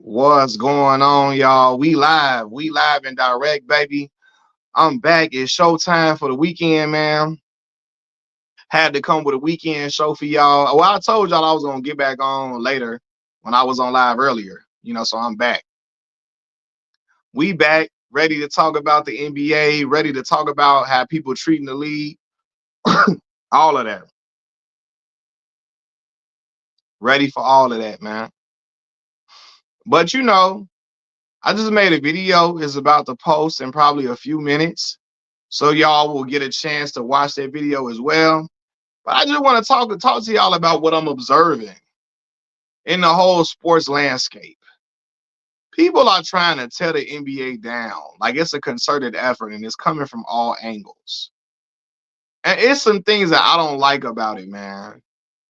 What's going on, y'all? We live. We live and direct, baby. I'm back. It's showtime for the weekend, man. Had to come with a weekend show for y'all. Well, I told y'all I was gonna get back on later when I was on live earlier. So I'm back. We back, ready to talk about the NBA, ready to talk about how people treating the league, all of that. Ready for all of that, man. But I just made a video. It's about to post in probably a few minutes. So y'all will get a chance to watch that video as well. But I just want to talk to y'all about what I'm observing in the whole sports landscape. People are trying to tear the NBA down like it's a concerted effort and it's coming from all angles. And it's some things that I don't like about it, man.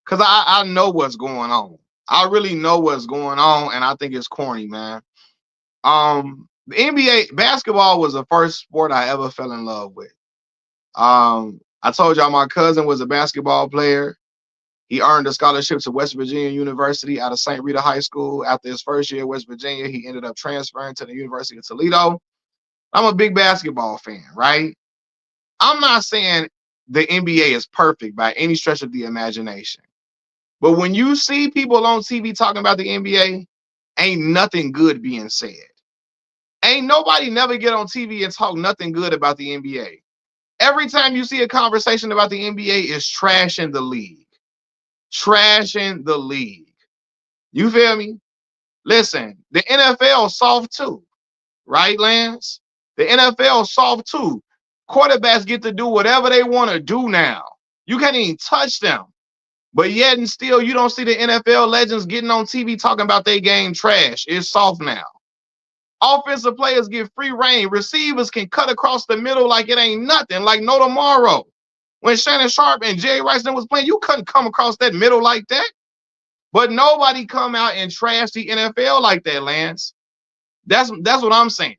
Because I know what's going on. I really know what's going on, and I think it's corny, man. The NBA basketball was the first sport I ever fell in love with. I told y'all my cousin was a basketball player. He earned a scholarship to West Virginia University out of St. Rita High School. After his first year at West Virginia, he ended up transferring to the University of Toledo. I'm a big basketball fan, right? I'm not saying the NBA is perfect by any stretch of the imagination. But when you see people on TV talking about the NBA, ain't nothing good being said. Ain't nobody never get on TV and talk nothing good about the NBA. Every time you see a conversation about the NBA, it's trashing the league. Trashing the league. You feel me? Listen, the NFL soft too, right, Lance? The NFL soft too. Quarterbacks get to do whatever they want to do now. You can't even touch them. But yet and still, you don't see the NFL legends getting on TV talking about their game trash. It's soft now. Offensive players get free reign. Receivers can cut across the middle like it ain't nothing, like no tomorrow. When Shannon Sharp and Jerry Rice was playing, you couldn't come across that middle like that. But nobody come out and trash the NFL like that, Lance. That's what I'm saying.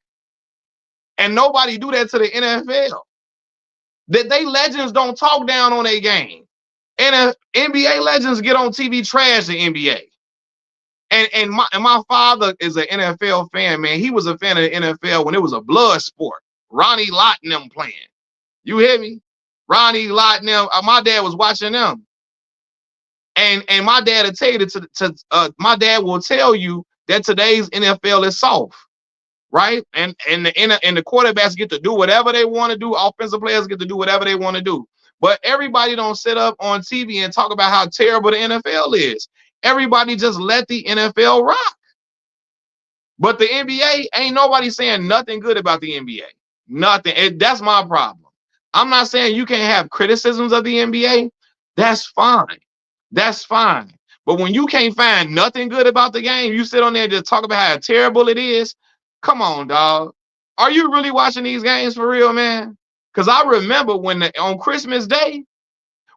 And nobody do that to the NFL. That they legends don't talk down on their game. And NBA legends get on TV trash the NBA. And my father is an NFL fan, man. He was a fan of the NFL when it was a blood sport. Ronnie Lott and them playing. You hear me? Ronnie Lott and them. My dad was watching them. And my dad will tell you my dad will tell you that today's NFL is soft, right? And the quarterbacks get to do whatever they want to do. Offensive players get to do whatever they want to do. But everybody don't sit up on TV and talk about how terrible the NFL is. Everybody just let the NFL rock. But the NBA, ain't nobody saying nothing good about the NBA. Nothing. That's my problem. I'm not saying you can't have criticisms of the NBA. That's fine. That's fine. But when you can't find nothing good about the game, you sit on there and just talk about how terrible it is. Come on, dog. Are you really watching these games for real, man? Because I remember on Christmas Day,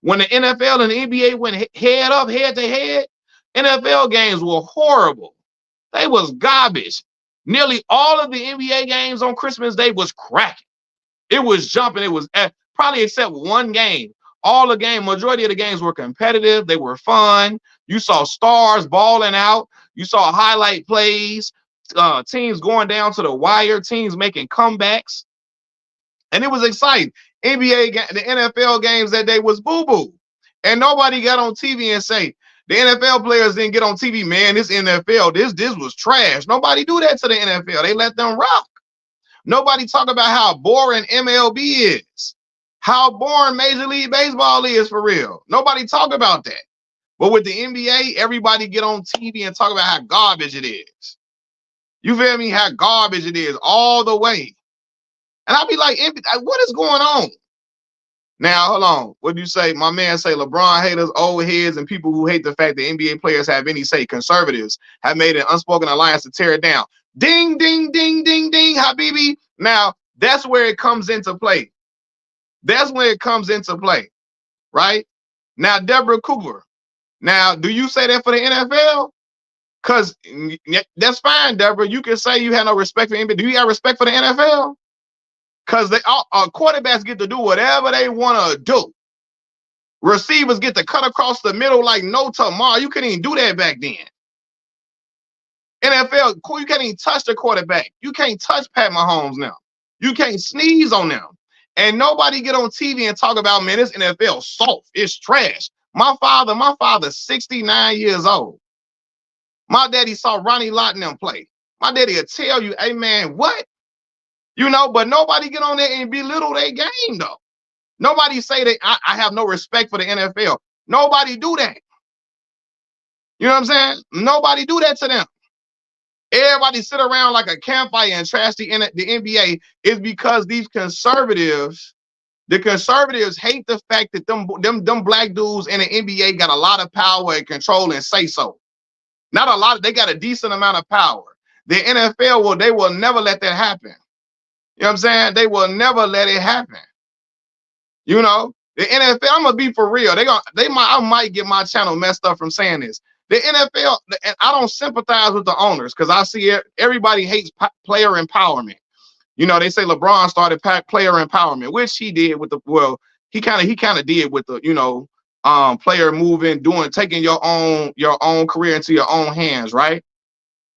when the NFL and the NBA went head to head, NFL games were horrible. They was garbage. Nearly all of the NBA games on Christmas Day was cracking. It was jumping. It was probably except one game. Majority of the games were competitive. They were fun. You saw stars balling out. You saw highlight plays, teams going down to the wire, teams making comebacks. And it was exciting. The NFL games that day was boo-boo. And nobody got on TV and say, the NFL players didn't get on TV, man, this NFL, this was trash. Nobody do that to the NFL. They let them rock. Nobody talk about how boring MLB is. How boring Major League Baseball is for real. Nobody talk about that. But with the NBA, everybody get on TV and talk about how garbage it is. You feel me? How garbage it is all the way. And I'll be like, what is going on? Now, hold on. What do you say? My man say LeBron haters, old heads, and people who hate the fact that NBA players have any say. Conservatives have made an unspoken alliance to tear it down. Ding, ding, ding, ding, ding, Habibi. Now, that's where it comes into play. That's when it comes into play, right? Now, Deborah Cooper. Now, do you say that for the NFL? Because that's fine, Deborah. You can say you have no respect for NBA. Do you have respect for the NFL? Because quarterbacks get to do whatever they want to do. Receivers get to cut across the middle like no tomorrow. You couldn't even do that back then. NFL, you can't even touch the quarterback. You can't touch Pat Mahomes now. You can't sneeze on them. And nobody get on TV and talk about, man, this NFL soft. It's trash. My father's 69 years old. My daddy saw Ronnie Lott and them play. My daddy will tell you, hey, man, what? You know, but nobody get on there and belittle their game, though. Nobody say that I have no respect for the NFL. Nobody do that. You know what I'm saying? Nobody do that to them. Everybody sit around like a campfire and trash the NBA is because these conservatives, the conservatives hate the fact that them black dudes in the NBA got a lot of power and control and say so. Not a lot, they got a decent amount of power. The NFL they will never let that happen. You know what I'm saying? They will never let it happen. You know, the NFL, I'm gonna be for real. I might get my channel messed up from saying this. The NFL, and I don't sympathize with the owners because I see everybody hates player empowerment. You know, they say LeBron started player empowerment, which he did with he kind of did with the, you know, player moving, taking your own career into your own hands, right?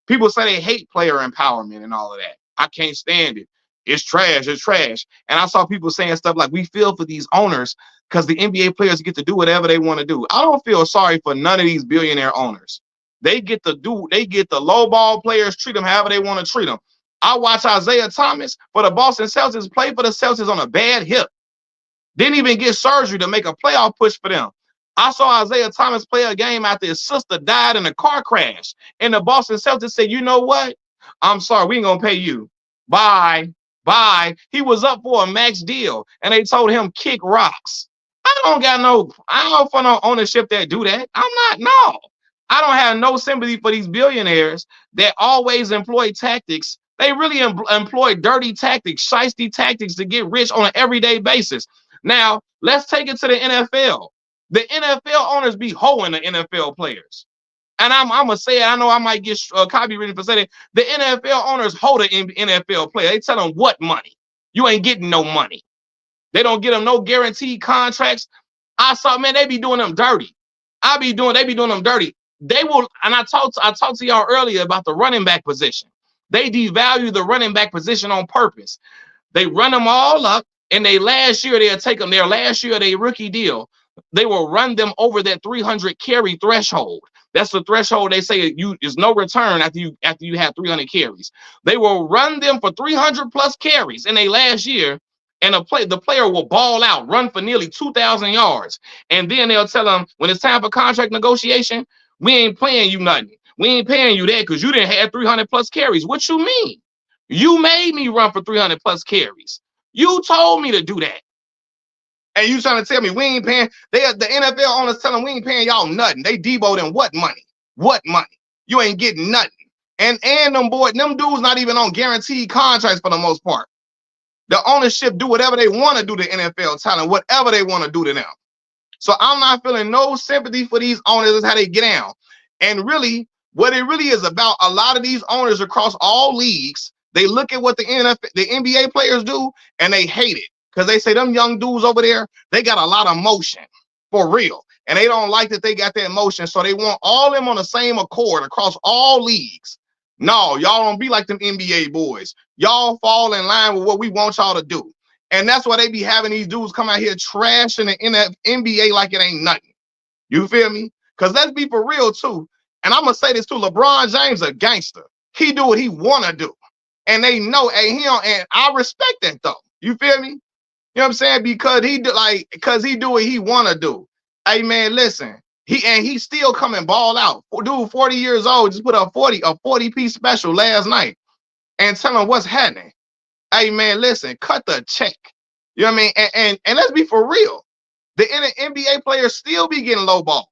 People say they hate player empowerment and all of that. I can't stand it. It's trash. It's trash. And I saw people saying stuff like, we feel for these owners because the NBA players get to do whatever they want to do. I don't feel sorry for none of these billionaire owners. They get the lowball players, treat them however they want to treat them. I watch Isaiah Thomas for the Boston Celtics play for the Celtics on a bad hip. Didn't even get surgery to make a playoff push for them. I saw Isaiah Thomas play a game after his sister died in a car crash. And the Boston Celtics said, you know what? I'm sorry, we ain't going to pay you. Bye. Bye. He was up for a max deal, and they told him kick rocks. I don't for no ownership that do that. I don't have no sympathy for these billionaires that always employ tactics. They really employ dirty tactics, shiesty tactics to get rich on an everyday basis. Now, let's take it to the NFL. The NFL owners be hoeing the NFL players. And I'm going to say it. I know I might get copywritten for saying it. The NFL owners hold an NFL player. They tell them what money? You ain't getting no money. They don't get them no guaranteed contracts. I saw, man, they be doing them dirty. They be doing them dirty. They will, and I talked to y'all earlier about the running back position. They devalue the running back position on purpose. They run them all up, and last year they'll take them. Their last year, their rookie deal, they will run them over that 300 carry threshold. That's the threshold they say is no return after you have 300 carries. They will run them for 300 plus carries in their last year, and the player will ball out, run for nearly 2,000 yards. And then they'll tell them when it's time for contract negotiation, we ain't paying you nothing. We ain't paying you that because you didn't have 300 plus carries. What you mean? You made me run for 300 plus carries. You told me to do that. And you trying to tell me we ain't paying? The NFL owners tell them we ain't paying y'all nothing. They Debo them what money? What money? You ain't getting nothing. And them dudes not even on guaranteed contracts for the most part. The ownership do whatever they want to do to NFL talent, whatever they want to do to them. So I'm not feeling no sympathy for these owners. That's how they get down. And really, what it really is about, a lot of these owners across all leagues, they look at what the NBA players do and they hate it. Because they say them young dudes over there, they got a lot of motion for real. And they don't like that they got that motion. So they want all them on the same accord across all leagues. No, y'all don't be like them NBA boys. Y'all fall in line with what we want y'all to do. And that's why they be having these dudes come out here trashing the NBA like it ain't nothing. You feel me? Because let's be for real too. And I'm going to say this too. LeBron James a gangster. He do what he want to do. And they know, and I respect that though. You feel me? You know what I'm saying? Because he do what he want to do. Hey man, listen. He still coming ball out. Dude, 40 years old, just put a 40-piece special last night and tell him what's happening. Hey man, listen, cut the check. You know what I mean? And let's be for real. The NBA players still be getting low ball.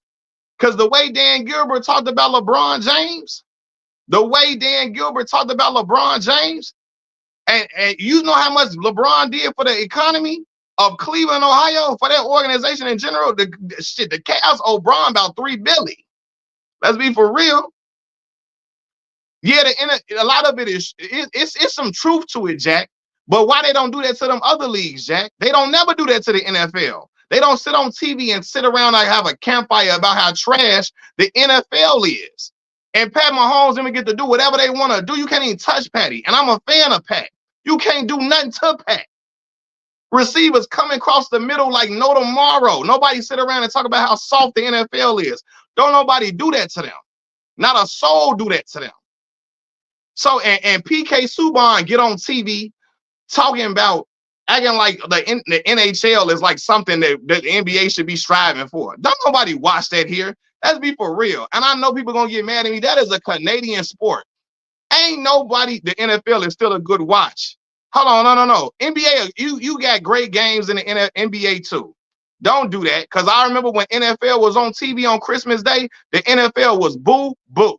Because the way Dan Gilbert talked about LeBron James, and you know how much LeBron did for the economy of Cleveland, Ohio, for that organization in general. The Cavs owe Bron about $3 billion. Let's be for real. Yeah, a lot of it is it's some truth to it, Jack. But why they don't do that to them other leagues, Jack? They don't never do that to the NFL. They don't sit on TV and sit around like have a campfire about how trash the NFL is. And Pat Mahomes even get to do whatever they want to do. You can't even touch Patty. And I'm a fan of Pat. You can't do nothing to Pat. Receivers coming across the middle like no tomorrow. Nobody sit around and talk about how soft the NFL is. Don't nobody do that to them. Not a soul do that to them. So, and PK Subban get on TV talking about acting like the NHL is like something that the NBA should be striving for. Don't nobody watch that here. Let's be for real. And I know people gonna get mad at me. That is a Canadian sport. Ain't nobody, the NFL is still a good watch. Hold on, no. NBA, you got great games in the NBA too. Don't do that. Because I remember when NFL was on TV on Christmas Day, the NFL was boo-boo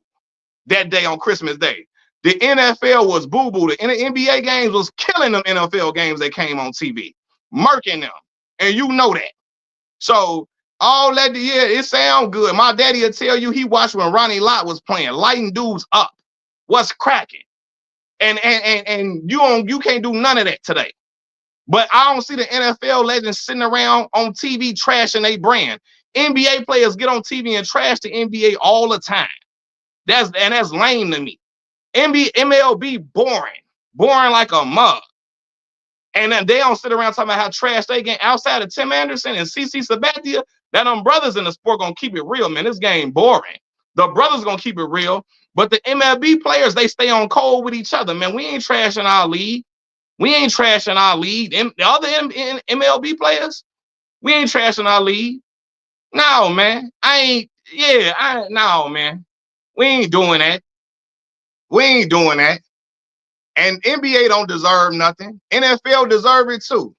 that day on Christmas Day. The NFL was boo-boo. The NBA games was killing them NFL games that came on TV. Murking them. And you know that. So all that, yeah, it sound good. My daddy will tell you he watched when Ronnie Lott was playing, lighting dudes up. What's cracking? And you can't do none of that today. But I don't see the NFL legends sitting around on TV trashing their brand. NBA players get on TV and trash the NBA all the time. That's lame to me. MLB boring like a mug. And then they don't sit around talking about how trash they get outside of Tim Anderson and CC Sabathia. That them brothers in the sport gonna keep it real, man. This game boring. The brothers gonna keep it real, but the MLB players, they stay on cold with each other, man. We ain't trashing our league. We ain't trashing our league. The other MLB players, we ain't trashing our league. No, man. No, man. We ain't doing that. We ain't doing that. And NBA don't deserve nothing. NFL deserve it too.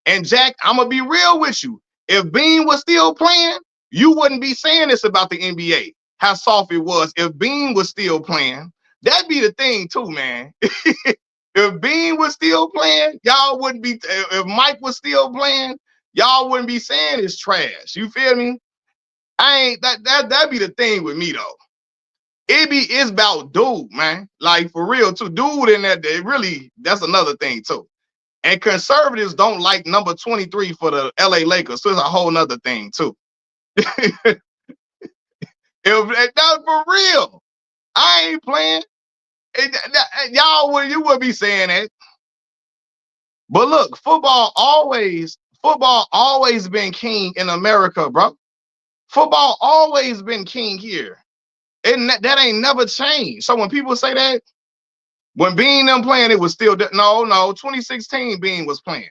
And Jack, I'm gonna be real with you. If Bean was still playing, you wouldn't be saying this about the NBA, how soft it was. If Bean was still playing, that'd be the thing too, man. If Bean was still playing, y'all wouldn't be. If Mike was still playing, y'all wouldn't be saying it's trash. You feel me? That'd be the thing with me though. It's about dude, man. Like for real too. Dude in that, that's another thing too. And conservatives don't like number 23 for the LA Lakers. So it's a whole nother thing too. If that's for real, I ain't playing. You would be saying that. But look, football always been king in America, bro. Football always been king here. And that ain't never changed. So when people say that, when Bean them playing, it was still no. 2016 Bean was playing.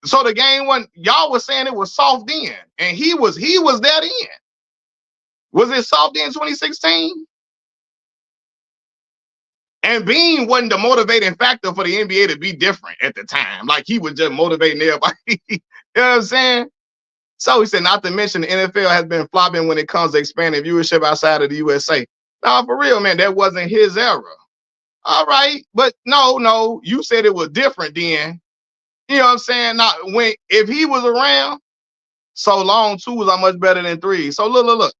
So the game when y'all was saying it was soft then, and he was that in. Was it soft in 2016? And Bean wasn't the motivating factor for the NBA to be different at the time. Like he was just motivating everybody. You know what I'm saying? So he said, not to mention the NFL has been flopping when it comes to expanding viewership outside of the USA. Nah, for real, man, that wasn't his era. All right, but no, you said it was different then. You know what I'm saying? Not if he was around, so long two was much better than three. So look.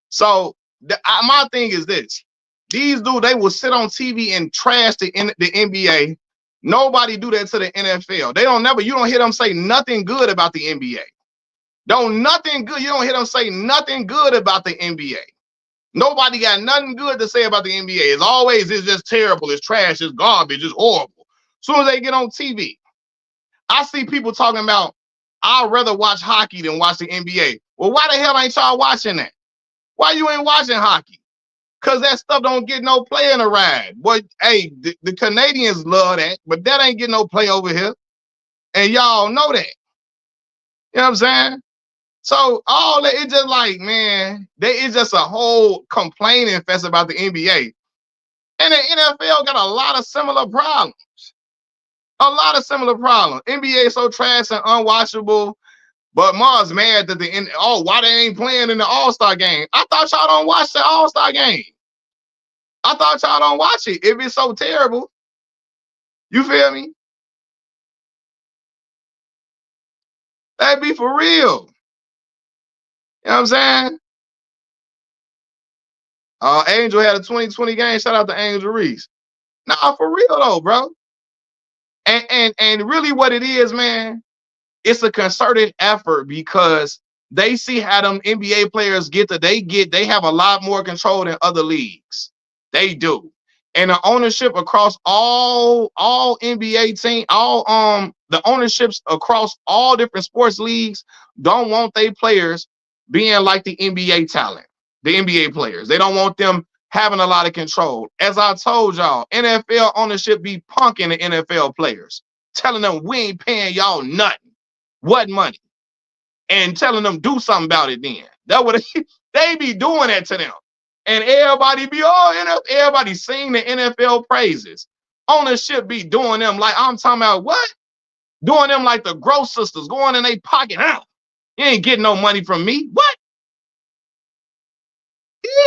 So my thing is this: these dudes, they will sit on TV and trash the NBA. Nobody do that to the NFL. You don't hear them say nothing good about the NBA. Nothing good. You don't hear them say nothing good about the NBA. Nobody got nothing good to say about the NBA. It's just terrible. It's trash. It's garbage. It's horrible. As soon as they get on TV, I see people talking about, I'd rather watch hockey than watch the NBA. Well, why the hell ain't y'all watching that? Why you ain't watching hockey? Because that stuff don't get no play in the ride. But hey, the Canadians love that, but that ain't getting no play over here. And y'all know that. You know what I'm saying? So all that, it's just like, man, it's just a whole complaining fest about the NBA. And the NFL got a lot of similar problems. NBA is so trash and unwatchable. But Mars mad that why they ain't playing in the All-Star game? I thought y'all don't watch the All-Star game. I thought y'all don't watch it if it's so terrible. You feel me? That'd be for real. You know what I'm saying? Angel had a 2020 game. Shout out to Angel Reese. Nah, for real though, bro. And really what it is, man, it's a concerted effort because they see how them NBA players they have a lot more control than other leagues. They do. And the ownership across all NBA team, all the ownerships across all different sports leagues don't want their players being like the NBA talent, the NBA players. They don't want them having a lot of control. As I told y'all, NFL ownership be punking the NFL players, telling them we ain't paying y'all nothing. What money? And telling them do something about it then. That what they be doing that to them. And everybody be everybody sing the NFL praises. Ownership be doing them like I'm talking about what? Doing them like the Gross sisters going in their pocket. You ain't getting no money from me. What?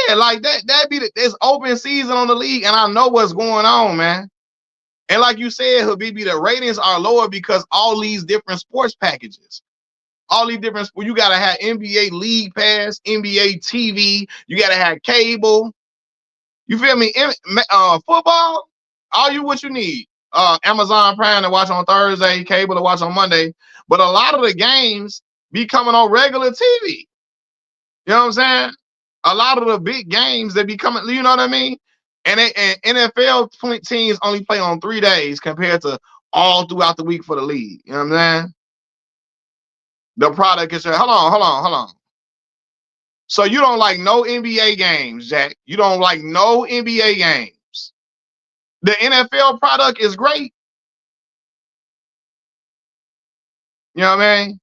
Yeah, like that be it's open season on the league, and I know what's going on, man. And like you said, Habibi, the ratings are lower because all these different sports packages. All these different, you gotta have NBA League Pass, NBA TV. You gotta have cable. You feel me? Football. What you need. Amazon Prime to watch on Thursday, cable to watch on Monday. But a lot of the games be coming on regular TV. You know what I'm saying? A lot of the big games that be coming. You know what I mean? And NFL teams only play on 3 days compared to all throughout the week for the league. You know what I'm saying? The product is hold on. So you don't like no NBA games, Jack? You don't like no NBA games? The NFL product is great. You know what I mean?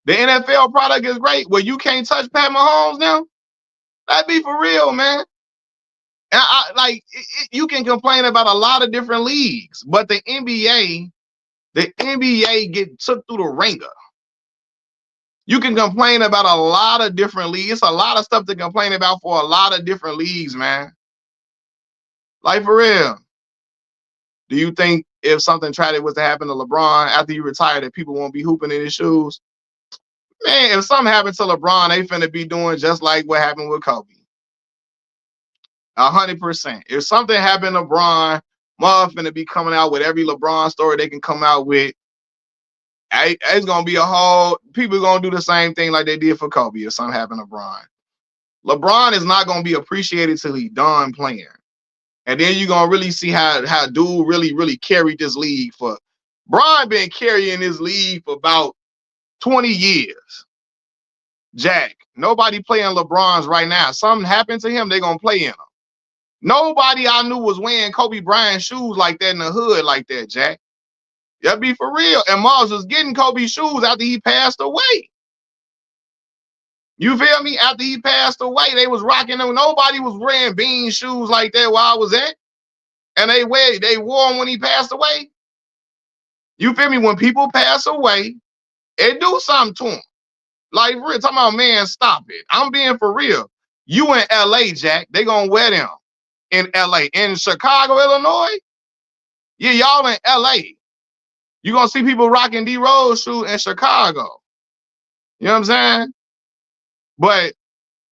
The NFL product is great. Well, you can't touch Pat Mahomes now? That'd be for real, man. And you can complain about a lot of different leagues, but the NBA get took through the ringer. You can complain about a lot of different leagues. It's a lot of stuff to complain about for a lot of different leagues, man. Like, for real. Do you think if something tragic was to happen to LeBron after he retired, that people won't be hooping in his shoes? Man, if something happened to LeBron, they finna be doing just like what happened with Kobe. 100%. If something happened to LeBron, mother finna be coming out with every LeBron story they can come out with. It's gonna be people gonna do the same thing like they did for Kobe if something happened to LeBron. LeBron is not gonna be appreciated till he done playing. And then you're gonna really see how dude really carried this league for. Bron been carrying this league for about 20 years. Jack, nobody playing LeBron's right now. Something happened to him, they gonna play in him. Nobody I knew was wearing Kobe Bryant shoes like that in the hood like that, Jack. That'd be for real. And Mars was getting Kobe shoes after he passed away. You feel me? After he passed away, they was rocking them. Nobody was wearing Bean shoes like that where I was at. And they wore them when he passed away. You feel me? When people pass away, it do something to them. Like, we're talking about, man, stop it. I'm being for real. You in LA, Jack, they gonna wear them in LA. In Chicago, Illinois, yeah, y'all in LA. You gonna see people rocking D Rose shoes in Chicago. You know what I'm saying? But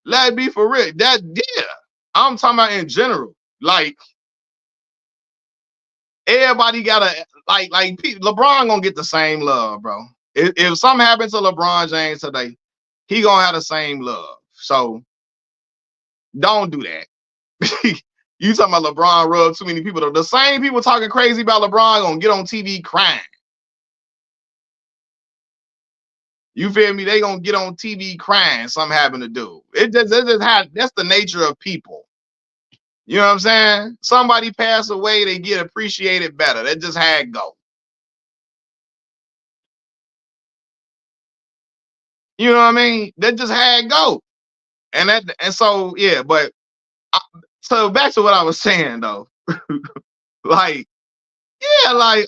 let it be for real. I'm talking about in general. Like, everybody gotta like LeBron gonna get the same love, bro. If something happens to LeBron James today, he gonna have the same love. So don't do that. You talking about LeBron rubbed too many people though. The same people talking crazy about LeBron gonna get on TV crying. You feel me? They gonna get on TV crying. Something happened to do. That's the nature of people. You know what I'm saying? Somebody pass away, they get appreciated better. That's just how it go. You know what I mean? That's just how it go. And so yeah, but so back to what I was saying though. Like, yeah, like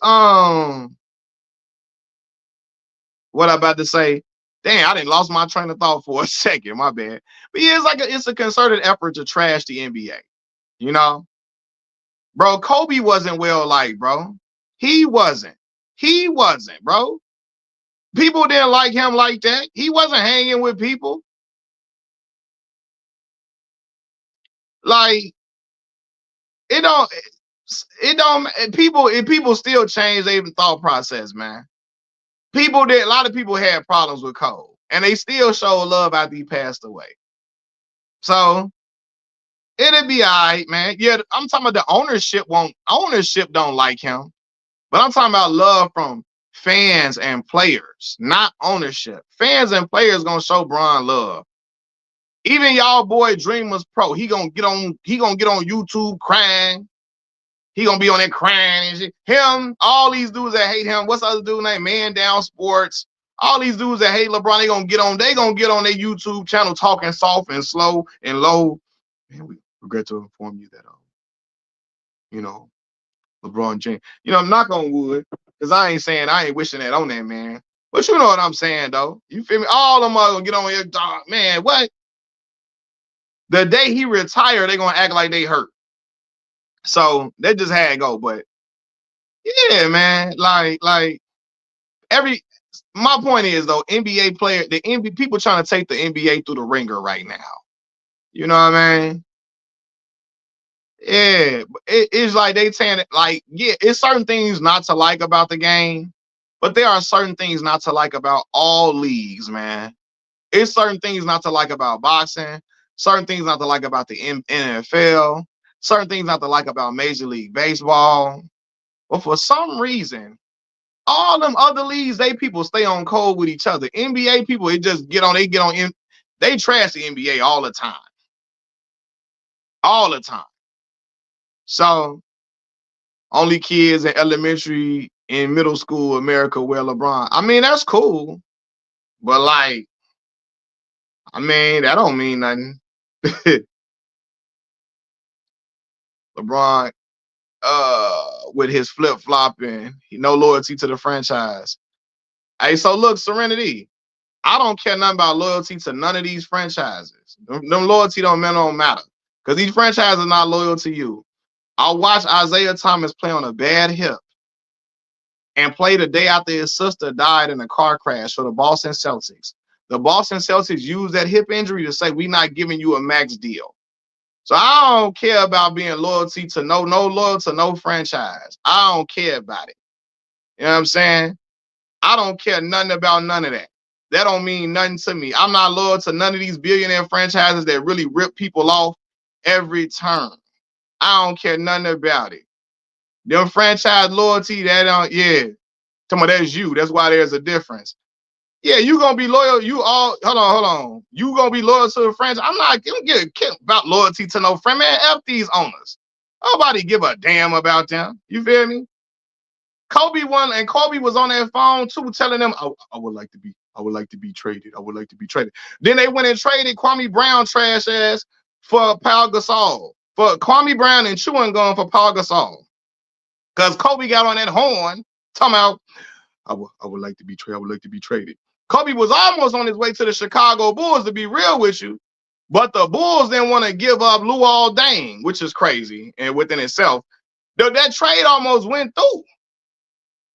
what I about to say. Damn, I didn't lost my train of thought for a second. My bad. But yeah, it's a concerted effort to trash the NBA. You know, bro, Kobe wasn't well liked, bro. He wasn't, bro. People didn't like him like that. He wasn't hanging with people. Like, it don't. It don't people still change their thought process, man. A lot of people had problems with Cole, and they still show love after he passed away. So it'll be all right, man. Yeah, I'm talking about the ownership don't like him, but I'm talking about love from fans and players, not ownership. Fans and players gonna show Bron love. Even y'all boy Dreamers Pro, he gonna get on YouTube crying. He gonna be on there crying and shit. Him, all these dudes that hate him. What's the other dude named Man Down Sports? All these dudes that hate LeBron, they gonna get on their YouTube channel talking soft and slow and low. Man, we regret to inform you that you know, LeBron James. I'm knock on wood, because I ain't wishing that on that man. But you know what I'm saying though. You feel me? All of them are gonna get on here, dog. Man, what? The day he retire, they gonna act like they hurt. So that just had to go. But yeah, man, like my point is though, NBA player, the NBA people trying to take the NBA through the ringer right now. You know what I mean? Yeah, it's like they saying it like, yeah, it's certain things not to like about the game, but there are certain things not to like about all leagues, man. It's certain things not to like about boxing, certain things not to like about the NFL, certain things not to like about Major League Baseball. But for some reason, all them other leagues, people stay on cold with each other. NBA people, they trash the NBA all the time. All the time. So only kids in elementary and middle school America wear LeBron. I mean, that's cool. But like, I mean, that don't mean nothing. LeBron, with his flip-flopping, no loyalty to the franchise. Hey, so look, Serenity, I don't care nothing about loyalty to none of these franchises. Them loyalty don't matter. Because these franchises are not loyal to you. I watched Isaiah Thomas play on a bad hip and play the day after his sister died in a car crash for the Boston Celtics. The Boston Celtics used that hip injury to say, we're not giving you a max deal. So I don't care about being loyalty to no loyal to no franchise. I don't care about it. You know what I'm saying? I don't care nothing about none of that. That don't mean nothing to me. I'm not loyal to none of these billionaire franchises that really rip people off every turn. I don't care nothing about it. Them franchise loyalty, yeah. Tell me that's you. That's why there's a difference. Yeah, you gonna be loyal. Hold on. You gonna be loyal to the franchise. I'm not gonna get about loyalty to no friend, man. F these owners. Nobody give a damn about them. You feel me? Kobe won, and Kobe was on that phone too, telling them, I would like to be traded. I would like to be traded. Then they went and traded Kwame Brown trash ass for Paul Gasol. For Kwame Brown and chewing gum for Paul Gasol. Because Kobe got on that horn, talking about, I would like to be traded. I would like to be traded. Kobe was almost on his way to the Chicago Bulls, to be real with you. But the Bulls didn't want to give up Luol Deng, which is crazy and within itself. That trade almost went through.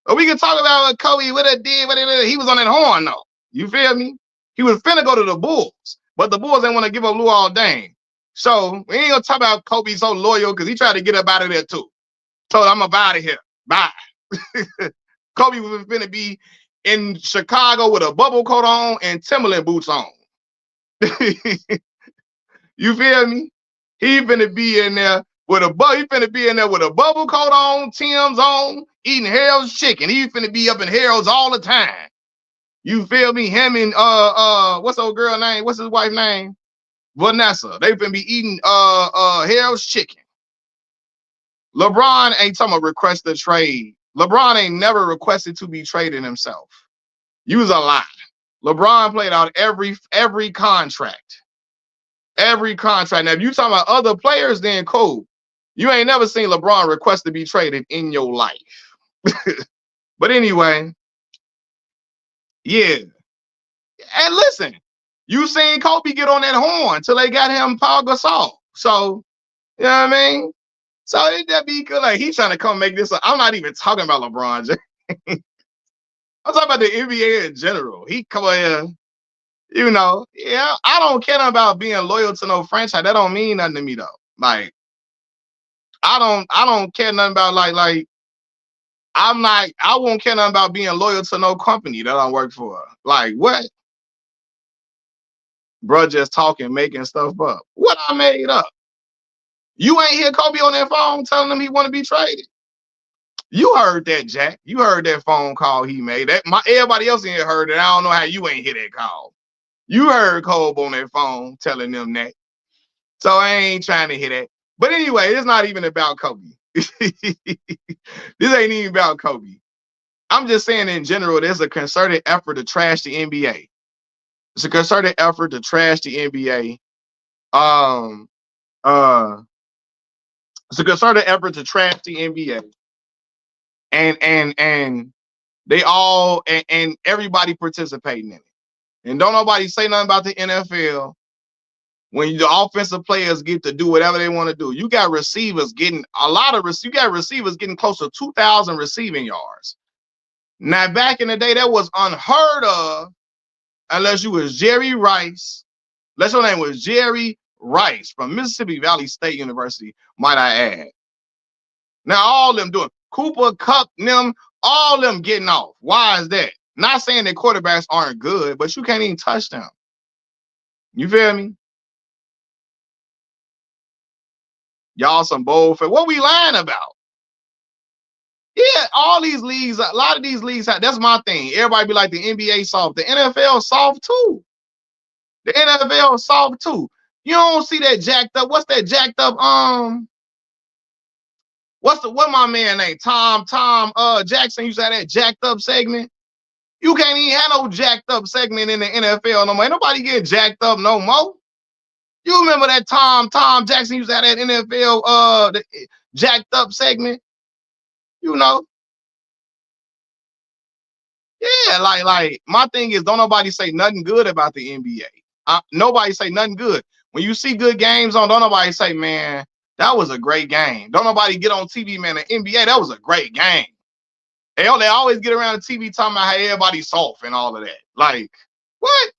But we can talk about what Kobe would have did, he was on that horn though. You feel me? He was finna go to the Bulls, but the Bulls didn't want to give up Luol Deng. So we ain't gonna talk about Kobe so loyal because he tried to get up out of there too. Told him, I'm out of here. Bye. Kobe was finna be in Chicago with a bubble coat on and Timberland boots on. You feel me? He finna be in there with a bubble coat on, Tim's on, eating Harold's chicken. He finna be up in Harold's all the time. You feel me? Him and what's the old girl name? What's his wife name? Vanessa. They finna be eating Harold's chicken. LeBron ain't talking about request a trade. LeBron ain't never requested to be traded himself. Use a lot. LeBron played out every contract. Every contract. Now, if you talking about other players, then cool. You ain't never seen LeBron request to be traded in your life. But anyway, yeah. And listen, you seen Kobe get on that horn till they got him Paul Gasol. So, you know what I mean? So it that be good. Like he's trying to come make this. I'm not even talking about LeBron James. I'm talking about the NBA in general. He come here, yeah. I don't care about being loyal to no franchise. That don't mean nothing to me though. Like I don't care nothing about I won't care nothing about being loyal to no company that I work for. Like what? Bruh just talking, making stuff up. What I made up? You ain't hear Kobe on that phone telling him he want to be traded. You heard that, Jack. You heard that phone call he made. Everybody else in here heard it. I don't know how you ain't hear that call. You heard Kobe on that phone telling them that. So I ain't trying to hear that. But anyway, it's not even about Kobe. This ain't even about Kobe. I'm just saying in general, there's a concerted effort to trash the NBA. It's a concerted effort to trash the NBA. Um, uh, it's a concerted effort to trash the NBA. And they all and everybody participating in it. And don't nobody say nothing about the NFL when the offensive players get to do whatever they want to do. You got receivers getting you got receivers getting close to 2,000 receiving yards. Now, back in the day, that was unheard of unless you was Jerry Rice. Unless your name was Jerry Rice from Mississippi Valley State University, might I add. Now, all them doing Cooper, Kupp, them, all them getting off. Why is that? Not saying that quarterbacks aren't good, but you can't even touch them. You feel me? Y'all some bold. What we lying about? Yeah, all these leagues, a lot of these leagues, that's my thing. Everybody be like the NBA soft. The NFL soft too. The NFL soft too. You don't see that jacked up. What's that jacked up? What my man name? Tom Jackson used to have that jacked up segment. You can't even have no jacked up segment in the NFL no more. Ain't nobody get jacked up no more. You remember that Tom Jackson used to have that NFL the jacked up segment? You know? Yeah, like my thing is don't nobody say nothing good about the NBA. Nobody say nothing good. When you see good games on, don't nobody say, man, that was a great game. Don't nobody get on TV, man, the NBA, that was a great game. They always get around the TV talking about how everybody's soft and all of that. Like, what?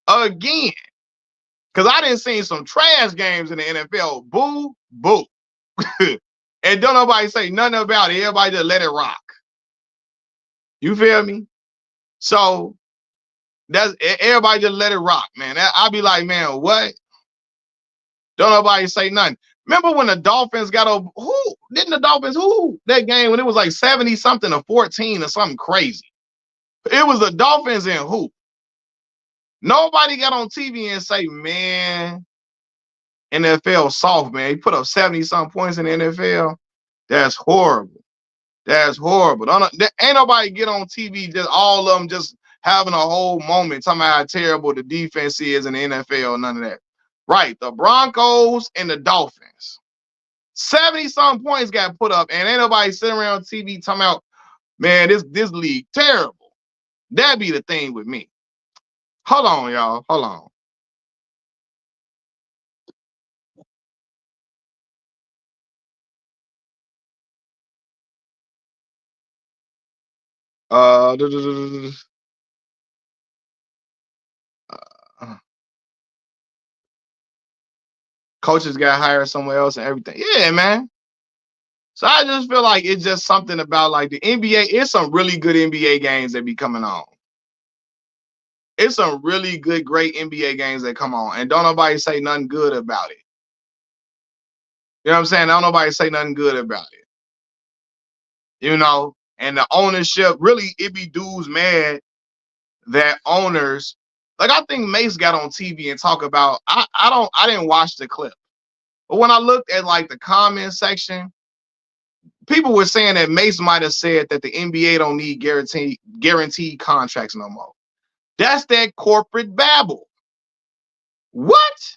Again. Because I didn't see some trash games in the NFL. Boo, boo. And don't nobody say nothing about it. Everybody just let it rock. You feel me? So that's everybody just let it rock, man. I'll be like, man, what? Don't nobody say nothing. Remember when the Dolphins got over? Didn't the Dolphins that game when it was like 70 something to 14 or something crazy? It was the Dolphins and who? Nobody got on TV and say, man, NFL soft, man. He put up 70 some points in the NFL. That's horrible. That's horrible. Ain't nobody get on TV, just all of them just having a whole moment talking about how terrible the defense is in the NFL. None of that. Right. The Broncos and the Dolphins. 70 some points got put up, and ain't nobody sitting around TV talking about, man, this league terrible. That'd be the thing with me. Hold on, y'all. Hold on. Uh, Coaches got hired somewhere else and everything. Yeah, man. So I just feel like it's just something about like the NBA. It's some really good NBA games that be coming on. It's some really good, great NBA games that come on, and don't nobody say nothing good about it. You know what I'm saying? Don't nobody say nothing good about it. You know, and the ownership really it be dudes mad that owners like I think Mace got on TV and talk about I didn't watch the clip. But when I looked at like the comment section, people were saying that Mace might have said that the NBA don't need guaranteed contracts no more. That's that corporate babble. What?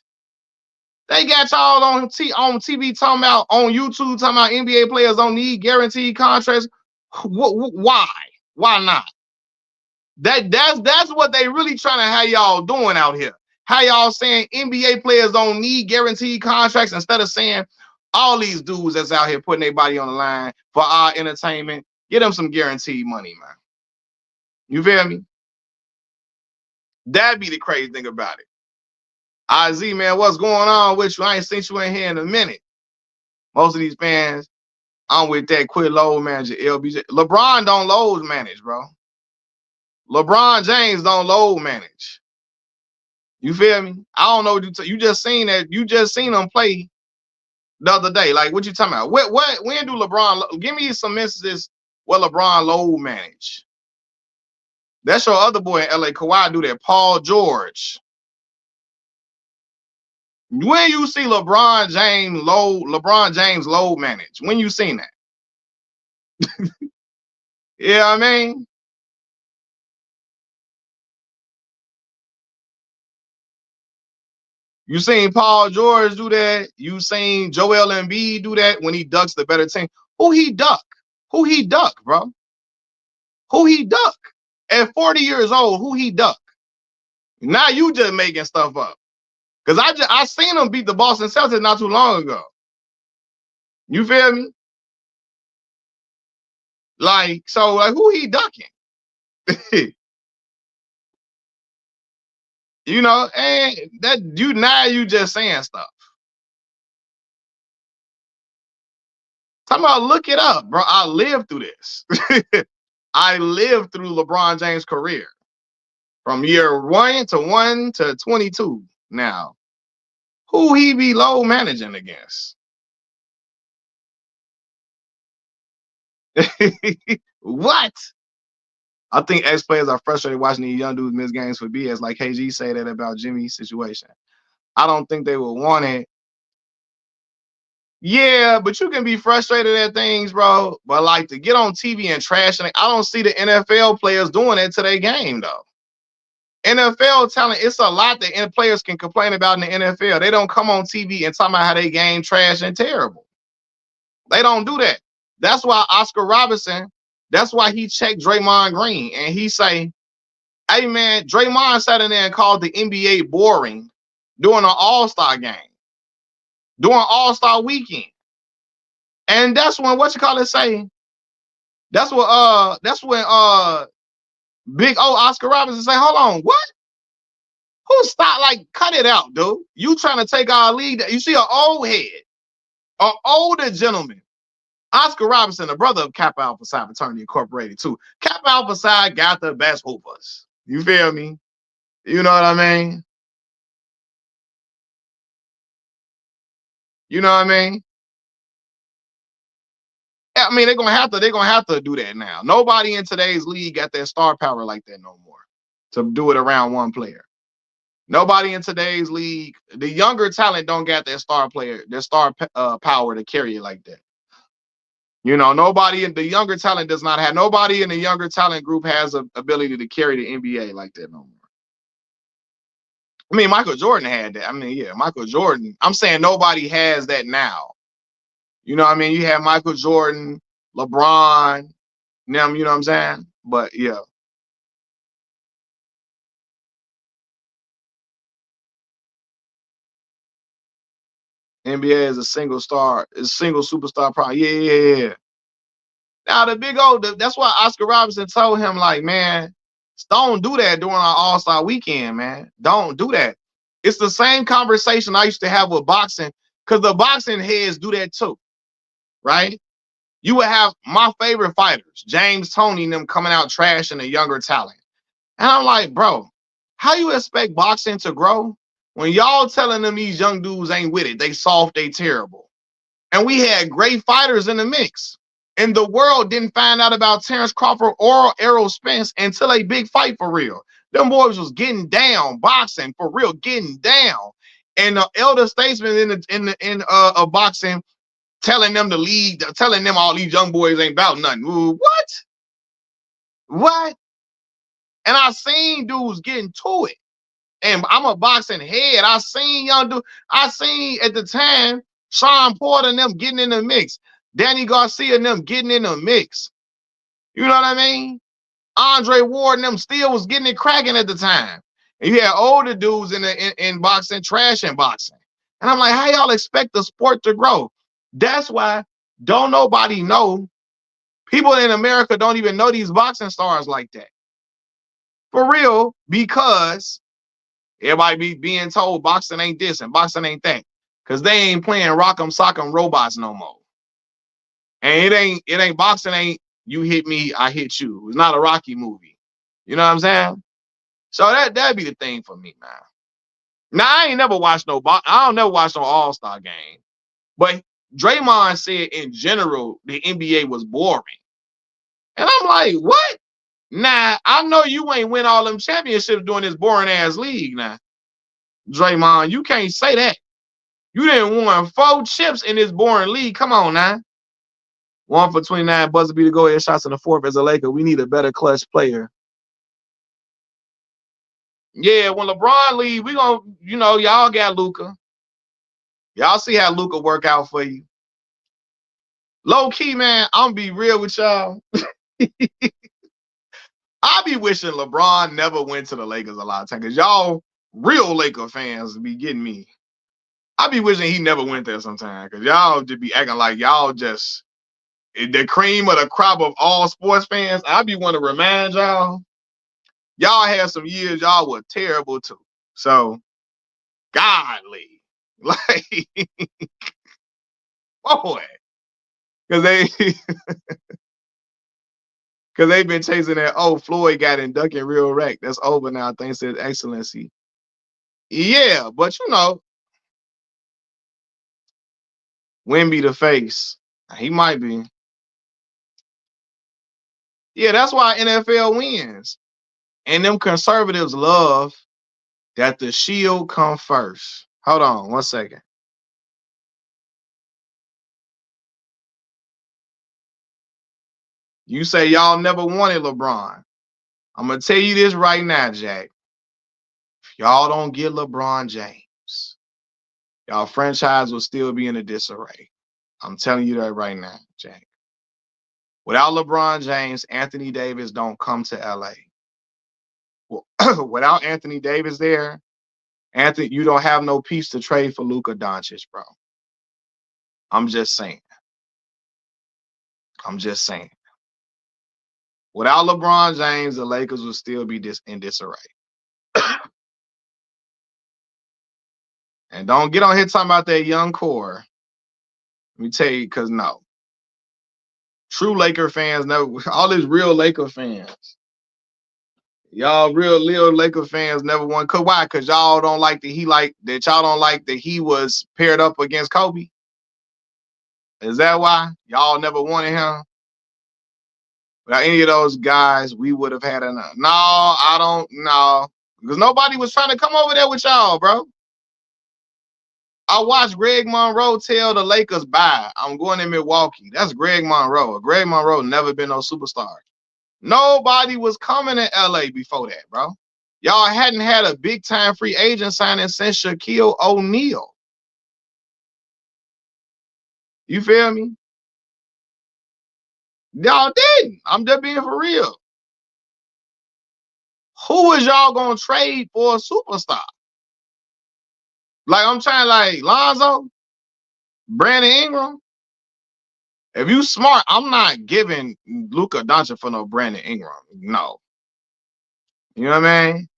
They got y'all on TV talking about on YouTube talking about NBA players don't need guaranteed contracts. Why? Why not? That's what they really trying to have y'all doing out here. How y'all saying NBA players don't need guaranteed contracts instead of saying all these dudes that's out here putting their body on the line for our entertainment, get them some guaranteed money, man. You feel me? That'd be the crazy thing about it. IZ, man, what's going on with you? I ain't seen you in here in a minute. Most of these fans, I'm with that quit load manager LBJ. LeBron don't load manage, bro. LeBron James don't load manage. You feel me? I don't know what you just seen that. You just seen him play the other day. Like, what you talking about? When do LeBron give me some instances where LeBron load manage? That's your other boy in LA. Kawhi do that. Paul George. When you see LeBron James load manage? When you seen that? Yeah, I mean, you seen Paul George do that. You seen Joel Embiid do that when he ducks the better team. Who he duck? Who he duck, bro? Who he duck? At 40 years old, who he duck? Now you just making stuff up. Cause I seen him beat the Boston Celtics not too long ago. You feel me? Like, so like who he ducking? You know, and that you just saying stuff. Talking about look it up, bro. I lived through this. I lived through LeBron James' career from year 1 to 22. Now, who he be low managing against? What? I think ex players are frustrated watching these young dudes miss games for BS. Like KG say that about Jimmy's situation. I don't think they would want it. Yeah, but you can be frustrated at things, bro. But like to get on TV and trash, and I don't see the NFL players doing that to their game though. NFL talent, it's a lot that players can complain about in the NFL. They don't come on TV and talk about how they game trash and terrible. They don't do that. That's why Oscar Robertson, that's why he checked Draymond Green and he say, hey man, Draymond sat in there and called the NBA boring during an All-Star game, during All-Star weekend. And that's when say, that's when big old Oscar Robertson say, hold on, what? Who stop? Like, cut it out, dude. You trying to take our league? You see an old head, an older gentleman. Oscar Robertson, the brother of Kappa Alpha Psi Fraternity Incorporated, too. Kappa Alpha Psi got the best hoopers. You feel me? You know what I mean? You know what I mean? I mean, they're gonna have to do that now. Nobody in today's league got that star power like that no more to do it around one player. Nobody in today's league, the younger talent don't got that star power to carry it like that. You know, nobody in the younger talent does not have. Nobody in the younger talent group has an ability to carry the NBA like that no more. I mean, Michael Jordan had that. I mean, yeah, Michael Jordan. I'm saying nobody has that now. You know what I mean? You have Michael Jordan, LeBron, them, you know what I'm saying? But yeah. NBA is a single superstar problem. Yeah. Now the big old, that's why Oscar Robertson told him, like, man, don't do that during our All-Star weekend, man. Don't do that. It's the same conversation I used to have with boxing, because the boxing heads do that too, right? You would have my favorite fighters, James Toney, and them coming out trashing the younger talent. And I'm like, bro, how you expect boxing to grow when y'all telling them these young dudes ain't with it? They soft, they terrible. And we had great fighters in the mix. And the world didn't find out about Terrence Crawford or Errol Spence until a big fight for real. Them boys was getting down, boxing for real, getting down. And the elder statesman in boxing telling them to lead, telling them all these young boys ain't about nothing. Ooh, what? And I seen dudes getting to it. And I'm a boxing head. I seen young dude. I seen at the time Sean Porter and them getting in the mix. Danny Garcia and them getting in the mix. You know what I mean? Andre Ward and them still was getting it cracking at the time. And you had older dudes in boxing, trash in boxing. And I'm like, how y'all expect the sport to grow? That's why don't nobody know. People in America don't even know these boxing stars like that. For real, because everybody be being told boxing ain't this and boxing ain't that. Cause they ain't playing rock'em sock'em robots no more. And it ain't boxing, ain't you hit me, I hit you. It's not a Rocky movie. You know what I'm saying? So that'd be the thing for me, man. Now I ain't never watched no I don't never watch no All-Star game. But Draymond said in general the NBA was boring. And I'm like, what? Nah, I know you ain't win all them championships during this boring ass league now. Draymond, you can't say that. You didn't won 4 chips in this boring league. Come on now. 1 for 29 buzzer beater go ahead shots in the fourth as a Laker. We need a better clutch player. Yeah, when LeBron leave, we gonna, y'all got Luka. Y'all see how Luka work out for you. Low key, man, I'm gonna be real with y'all. I be wishing LeBron never went to the Lakers a lot of times because y'all real Laker fans be getting me. I be wishing he never went there sometime because y'all just be acting like y'all just the cream of the crop of all sports fans. I be want to remind y'all had some years y'all were terrible too. So, godly, like, boy, because they've been chasing that. Oh, Floyd got inducted real wreck. That's over now. Thanks to his excellency. Yeah, but Wemby the face. He might be. Yeah, that's why NFL wins. And them conservatives love that the shield come first. Hold on 1 second. You say y'all never wanted LeBron. I'm going to tell you this right now, Jack. If y'all don't get LeBron James, y'all franchise will still be in a disarray. I'm telling you that right now, Jack. Without LeBron James, Anthony Davis don't come to LA. Well, without Anthony Davis there, Anthony, you don't have no piece to trade for Luka Doncic, bro. I'm just saying. Without LeBron James, the Lakers will still be in disarray. And don't get on here talking about that young core. Let me tell you, because no. True Laker fans never, all these real Laker fans. Y'all real Laker fans never won. Cause why? Cause y'all don't like y'all don't like that he was paired up against Kobe. Is that why? Y'all never wanted him? Without any of those guys, we would have had enough. No, I don't know. Because nobody was trying to come over there with y'all, bro. I watched Greg Monroe tell the Lakers bye. I'm going to Milwaukee. That's Greg Monroe. Greg Monroe never been no superstar. Nobody was coming to LA before that, bro. Y'all hadn't had a big time free agent signing since Shaquille O'Neal. You feel me? Y'all didn't. I'm just being for real. Who is y'all gonna trade for a superstar? Like I'm trying, like Lonzo, Brandon Ingram. If you smart, I'm not giving Luka Doncic for no Brandon Ingram. No. You know what I mean?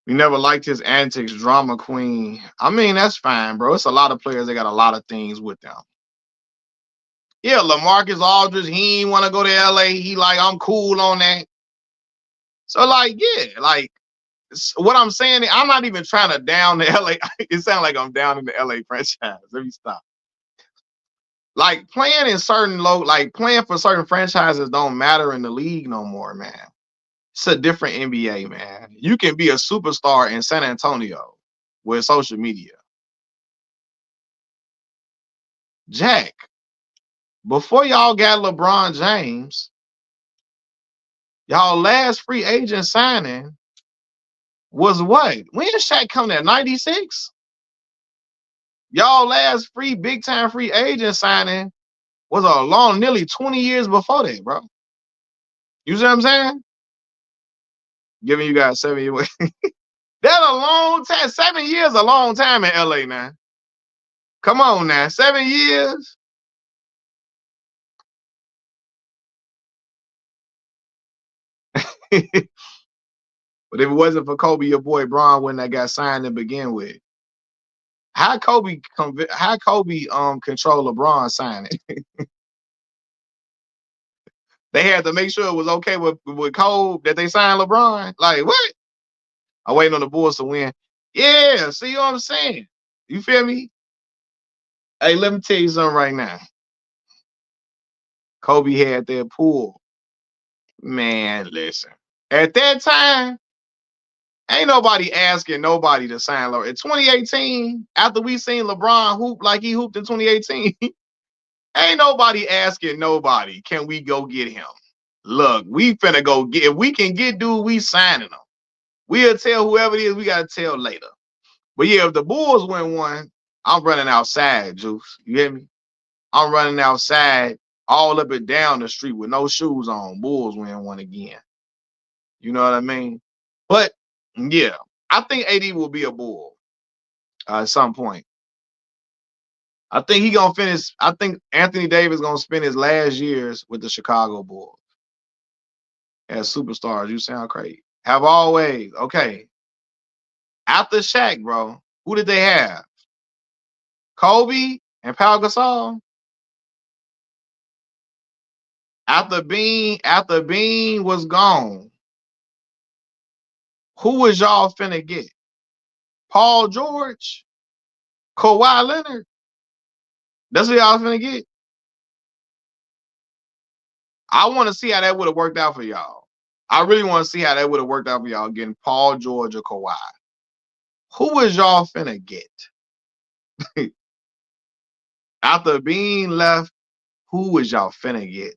We never liked his antics, drama queen. I mean, that's fine, bro. It's a lot of players that got a lot of things with them. Yeah, LaMarcus Aldridge, he ain't want to go to LA. He like, I'm cool on that. So, like, yeah, like, what I'm saying, I'm not even trying to down the LA. It sounds like I'm down in the LA franchise. Let me stop. Like playing for certain franchises don't matter in the league no more, man. It's a different NBA, man. You can be a superstar in San Antonio with social media. Jack, before y'all got LeBron James, y'all last free agent signing was what? When did Shaq come there? 96? Y'all last big time free agent signing was nearly 20 years before that, bro. You see what I'm saying? Giving you guys 7 years. That's a long time. 7 years a long time in LA now. Come on now. 7 years. But if it wasn't for Kobe, your boy Bron wouldn't have got signed to begin with. How Kobe control LeBron signing? They had to make sure it was okay with Kobe that they signed LeBron. Like what? I'm waiting on the Bulls to win. Yeah, see what I'm saying? You feel me? Hey, let me tell you something right now. Kobe had that pool. Man, listen. At that time, ain't nobody asking nobody to sign LeBron. In 2018, after we seen LeBron hoop like he hooped in 2018, ain't nobody asking nobody, can we go get him? Look, we finna go get, if we can get dude, we signing him. We'll tell whoever it is, we gotta tell later. But yeah, if the Bulls win one, I'm running outside, Juice. You hear me? I'm running outside all up and down the street with no shoes on. Bulls win one again. You know what I mean? But yeah, I think AD will be a Bull at some point. I think he gonna finish. I think Anthony Davis gonna spend his last years with the Chicago Bulls as superstars. You sound crazy. Have always okay. After Shaq, bro, who did they have? Kobe and Pau Gasol. After Bean was gone, who was y'all finna get? Paul George, Kawhi Leonard. That's what y'all finna get. I want to see how that would have worked out for y'all. I really want to see how that would have worked out for y'all getting Paul George or Kawhi. Who was y'all finna get? After Bean left, who was y'all finna get?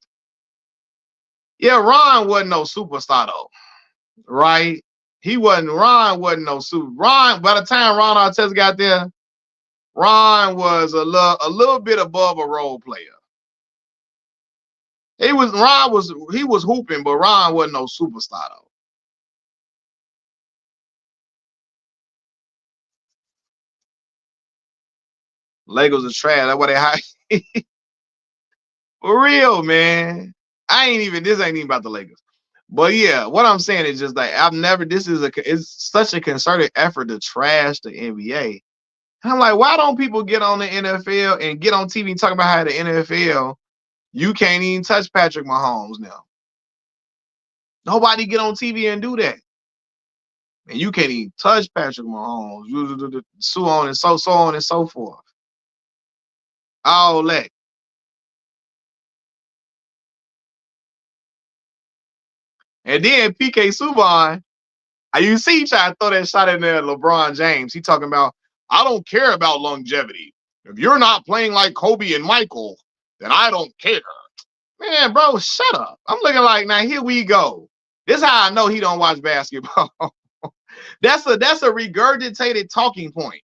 Yeah, Ron wasn't no superstar though, right? He wasn't. Ron wasn't no super. Ron, by the time Ron Artest got there, Ron was a little bit above a role player. He was hooping, but Ron wasn't no superstar though. Legos are trash. That's why they high. For real, man. This ain't even about the Lakers. But yeah, what I'm saying is just like it's such a concerted effort to trash the NBA. And I'm like, why don't people get on the NFL and get on TV and talk about how the NFL, you can't even touch Patrick Mahomes now. Nobody get on TV and do that. And you can't even touch Patrick Mahomes. So on and so on and so forth. All that. And then PK Subban, you see, he trying to throw that shot in there at LeBron James. He talking about, I don't care about longevity. If you're not playing like Kobe and Michael, then I don't care. Man, bro, shut up. I'm looking like, now here we go. This is how I know he don't watch basketball. That's a regurgitated talking point.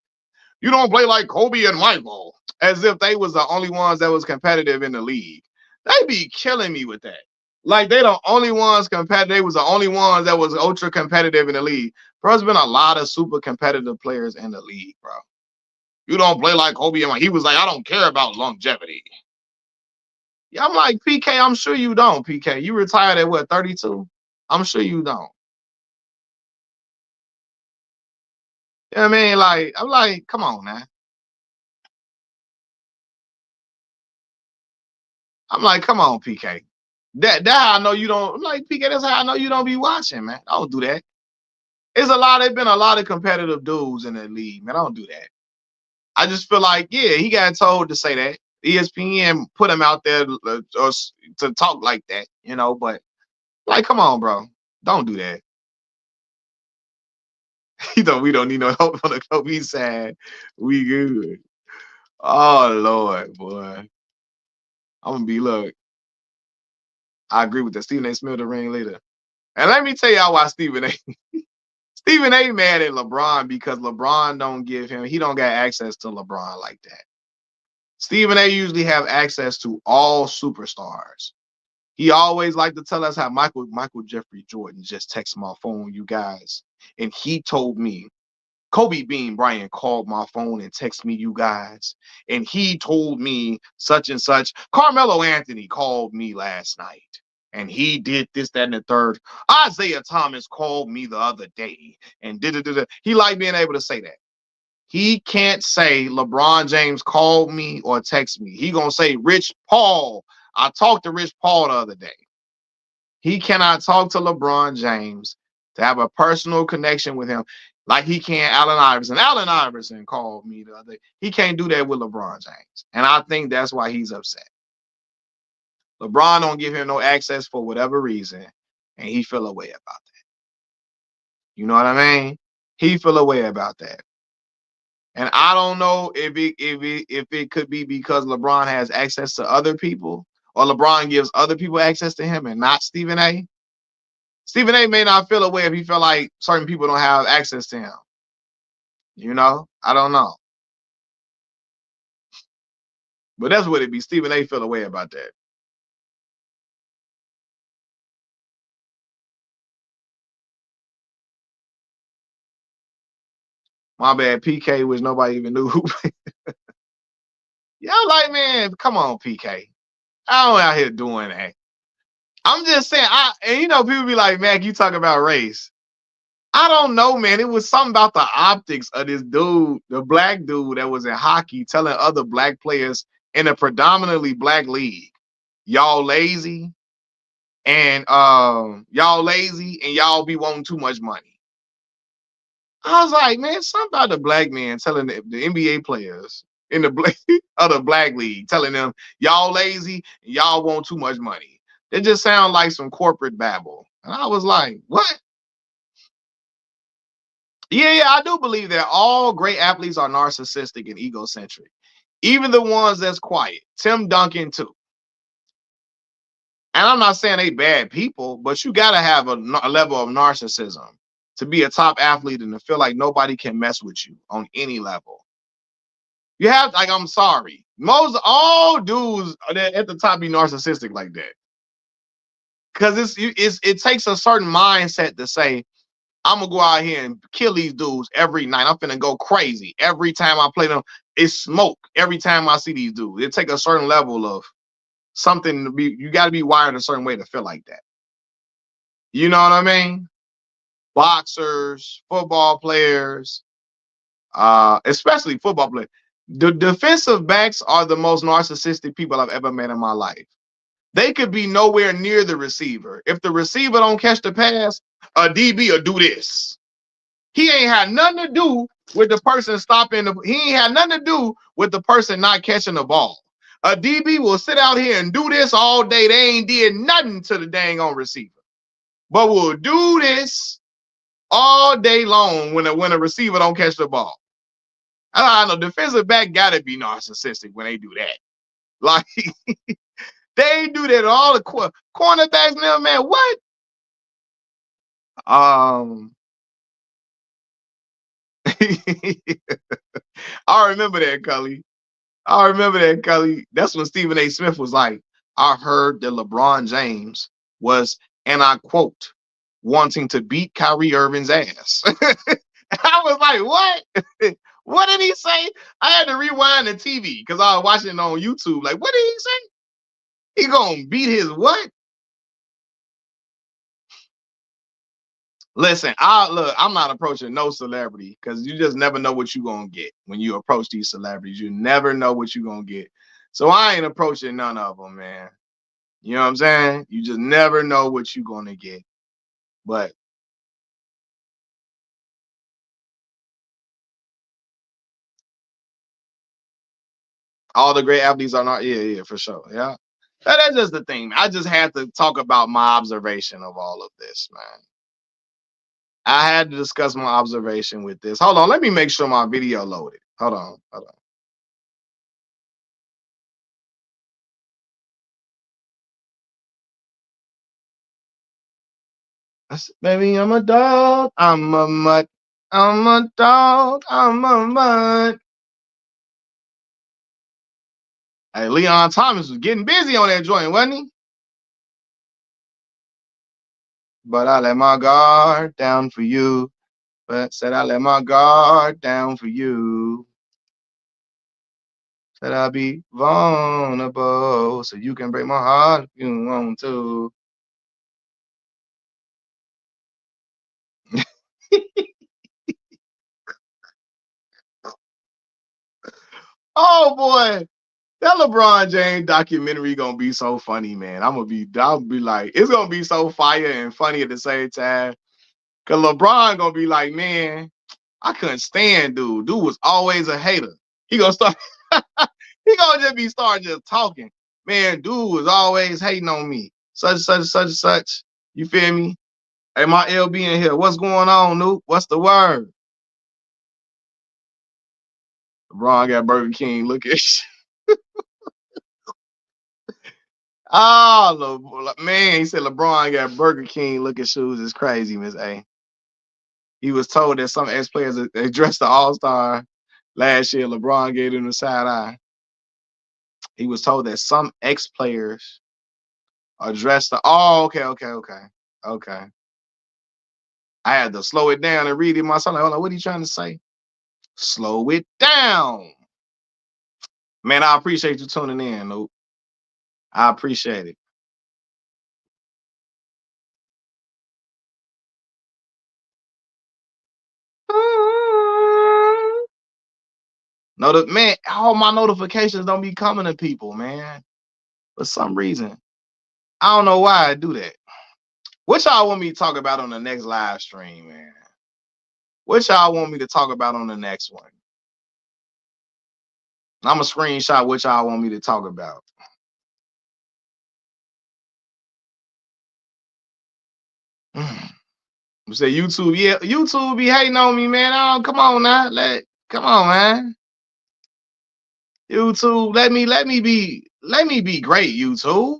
You don't play like Kobe and Michael, as if they was the only ones that was competitive in the league. They be killing me with that. Like they the only ones competitive. They was the only ones that was ultra competitive in the league. Bro, there's been a lot of super competitive players in the league, bro. You don't play like Kobe and Mike. He was like, I don't care about longevity. Yeah, I'm like, PK, I'm sure you don't, PK. You retired at what, 32? I'm sure you don't. You know what I mean? Like, I'm like, come on, man. I'm like, come on, PK. That how I know you don't. I'm like, PK, that's how I know you don't be watching, man. Don't do that. There's been a lot of competitive dudes in the league, man. Don't do that. I just feel like, yeah, he got told to say that. ESPN put him out there to talk like that, but like, come on, bro. Don't do that. We don't need no help on the Kobe side. We good. Oh Lord, boy. I'm gonna be look. I agree with that. Stephen A. Smith the ring later. And let me tell y'all why Stephen A. Stephen A. mad at LeBron because LeBron he don't got access to LeBron like that. Stephen A. usually have access to all superstars. He always like to tell us how Michael Jeffrey Jordan just texted my phone, you guys, and he told me Kobe Bean Bryant called my phone and texted me, you guys, and he told me such and such. Carmelo Anthony called me last night, and he did this, that, and the third. Isaiah Thomas called me the other day, and did. He liked being able to say that. He can't say LeBron James called me or text me. He gonna say Rich Paul. I talked to Rich Paul the other day. He cannot talk to LeBron James to have a personal connection with him like he can Allen Iverson. Allen Iverson called me the other day. He can't do that with LeBron James. And I think that's why he's upset. LeBron don't give him no access for whatever reason, and he feel a way about that. You know what I mean? He feel a way about that. And I don't know if it could be because LeBron has access to other people, or LeBron gives other people access to him and not Stephen A. Stephen A may not feel a way if he feel like certain people don't have access to him. You know, I don't know, but that's what it be. Stephen A feel a way about that. My bad, PK, which nobody even knew who. Y'all like, man, come on, PK. I don't out here doing that. I'm just saying, and you know, people be like, Mac, you talk about race. I don't know, man. It was something about the optics of this dude, the black dude that was in hockey, telling other black players in a predominantly black league, y'all lazy, and y'all be wanting too much money. I was like, man, something about the black man telling the NBA players in the black of the black league, telling them y'all lazy and y'all want too much money. It just sounds like some corporate babble. And I was like, what? Yeah, I do believe that all great athletes are narcissistic and egocentric. Even the ones that's quiet. Tim Duncan too. And I'm not saying they bad people, but you got to have a level of narcissism to be a top athlete and to feel like nobody can mess with you on any level. You have, like, I'm sorry, most all dudes at the top be narcissistic like that, because it takes a certain mindset to say, I'm gonna go out here and kill these dudes every night. I'm finna go crazy every time I play them. It's smoke every time I see these dudes. It takes a certain level of something to be. You got to be wired a certain way to feel like that. You know what I mean? Boxers, football players, especially football players. The defensive backs are the most narcissistic people I've ever met in my life. They could be nowhere near the receiver. If the receiver don't catch the pass, a DB will do this. He ain't had nothing to do with the person stopping. He ain't had nothing to do with the person not catching the ball. A DB will sit out here and do this all day. They ain't did nothing to the dang on receiver, but will do this all day long when a receiver don't catch the ball. I don't know. Defensive back gotta be narcissistic when they do that. Like they do that all the cornerbacks now, man. What? Um, I remember that, Cully. I remember that, Cully. That's when Stephen A. Smith was like, I heard that LeBron James was, and I quote, wanting to beat Kyrie Irving's ass. I was like, what? What did he say? I had to rewind the TV because I was watching it on YouTube. Like, what did he say? He gonna beat his what? Listen, I'm not approaching no celebrity because you just never know what you're gonna get when you approach these celebrities. You never know what you're gonna get. So I ain't approaching none of them, man. You know what I'm saying? You just never know what you're gonna get. But all the great athletes are not, yeah, for sure. Yeah. That's just the thing. I just had to talk about my observation of all of this, man. I had to discuss my observation with this. Hold on, let me make sure my video loaded. Hold on. Baby, I'm a dog. I'm a mutt. I'm a dog. I'm a mutt. Hey, Leon Thomas was getting busy on that joint, wasn't he? But I let my guard down for you. But said I let my guard down for you. Said I'll be vulnerable so you can break my heart if you want to. Oh boy, that LeBron James documentary gonna be so funny, man. I'll be like, it's gonna be so fire and funny at the same time. Cause LeBron gonna be like, man, I couldn't stand dude. Dude was always a hater. He gonna start. He gonna just be start just talking. Man, dude was always hating on me. Such. You feel me? Hey, my LB in here. What's going on, Nuke? What's the word? LeBron got Burger King. Look at oh, man. He said LeBron got Burger King looking shoes. Is crazy, Miss A. He was told that some ex players addressed the All Star last year. LeBron gave him the side eye. He was told that some ex players addressed the. Oh, okay. I had to slow it down and read it myself. Like, hold on, what are you trying to say? Slow it down. Man, I appreciate you tuning in, Luke. I appreciate it. Man, all my notifications don't be coming to people, man. For some reason. I don't know why I do that. What y'all want me to talk about on the next live stream, man? What y'all want me to talk about on the next one? I'm going to screenshot what y'all want me to talk about. You say YouTube, yeah, YouTube be hating on me, man. Oh, come on now. Come on, man. YouTube, let me be great, YouTube.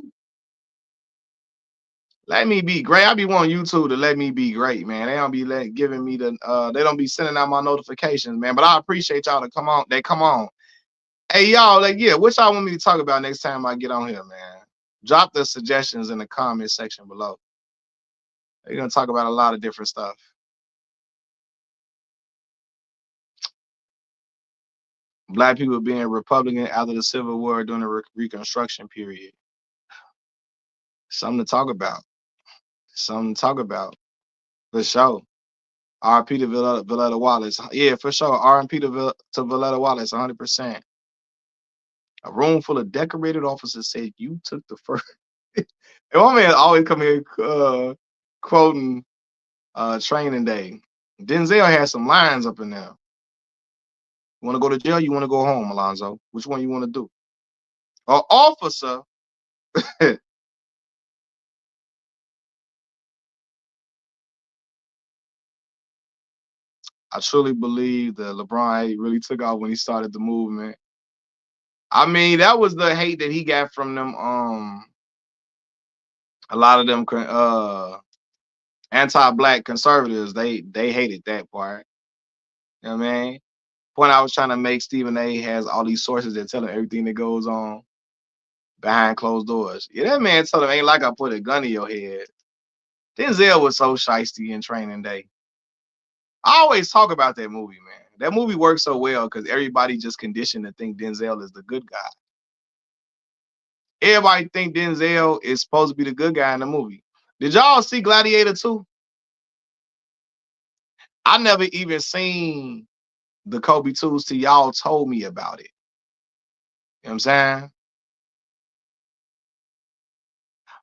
Let me be great. I be wanting YouTube to let me be great, man. They don't be giving me they don't be sending out my notifications, man. But I appreciate y'all to come on. They come on. Hey y'all, like, yeah, what y'all want me to talk about next time I get on here, man? Drop the suggestions in the comment section below. They're gonna talk about a lot of different stuff. Black people being Republican after the Civil War during the Reconstruction period. Something to talk about. Something to talk about. For sure. RP to Villetta Wallace. Yeah, for sure. RP to Villetta Wallace, 100%. A room full of decorated officers said you took the first. And my man always come here quoting Training Day. Denzel had some lines up in there. You want to go to jail? You want to go home, Alonzo? Which one you want to do? An officer. I truly believe that LeBron really took off when he started the movement. I mean, that was the hate that he got from them. A lot of them anti-black conservatives. They hated that part. You know what I mean? Point I was trying to make, Stephen A. has all these sources that tell him everything that goes on behind closed doors. Yeah, that man told him, ain't like I put a gun in your head. Denzel was so shiesty in Training Day. I always talk about that movie, man. That movie works so well because everybody just conditioned to think Denzel is the good guy. Everybody think Denzel is supposed to be the good guy in the movie. Did y'all see Gladiator 2? I never even seen the Kobe 2s till y'all told me about it. You know what I'm saying?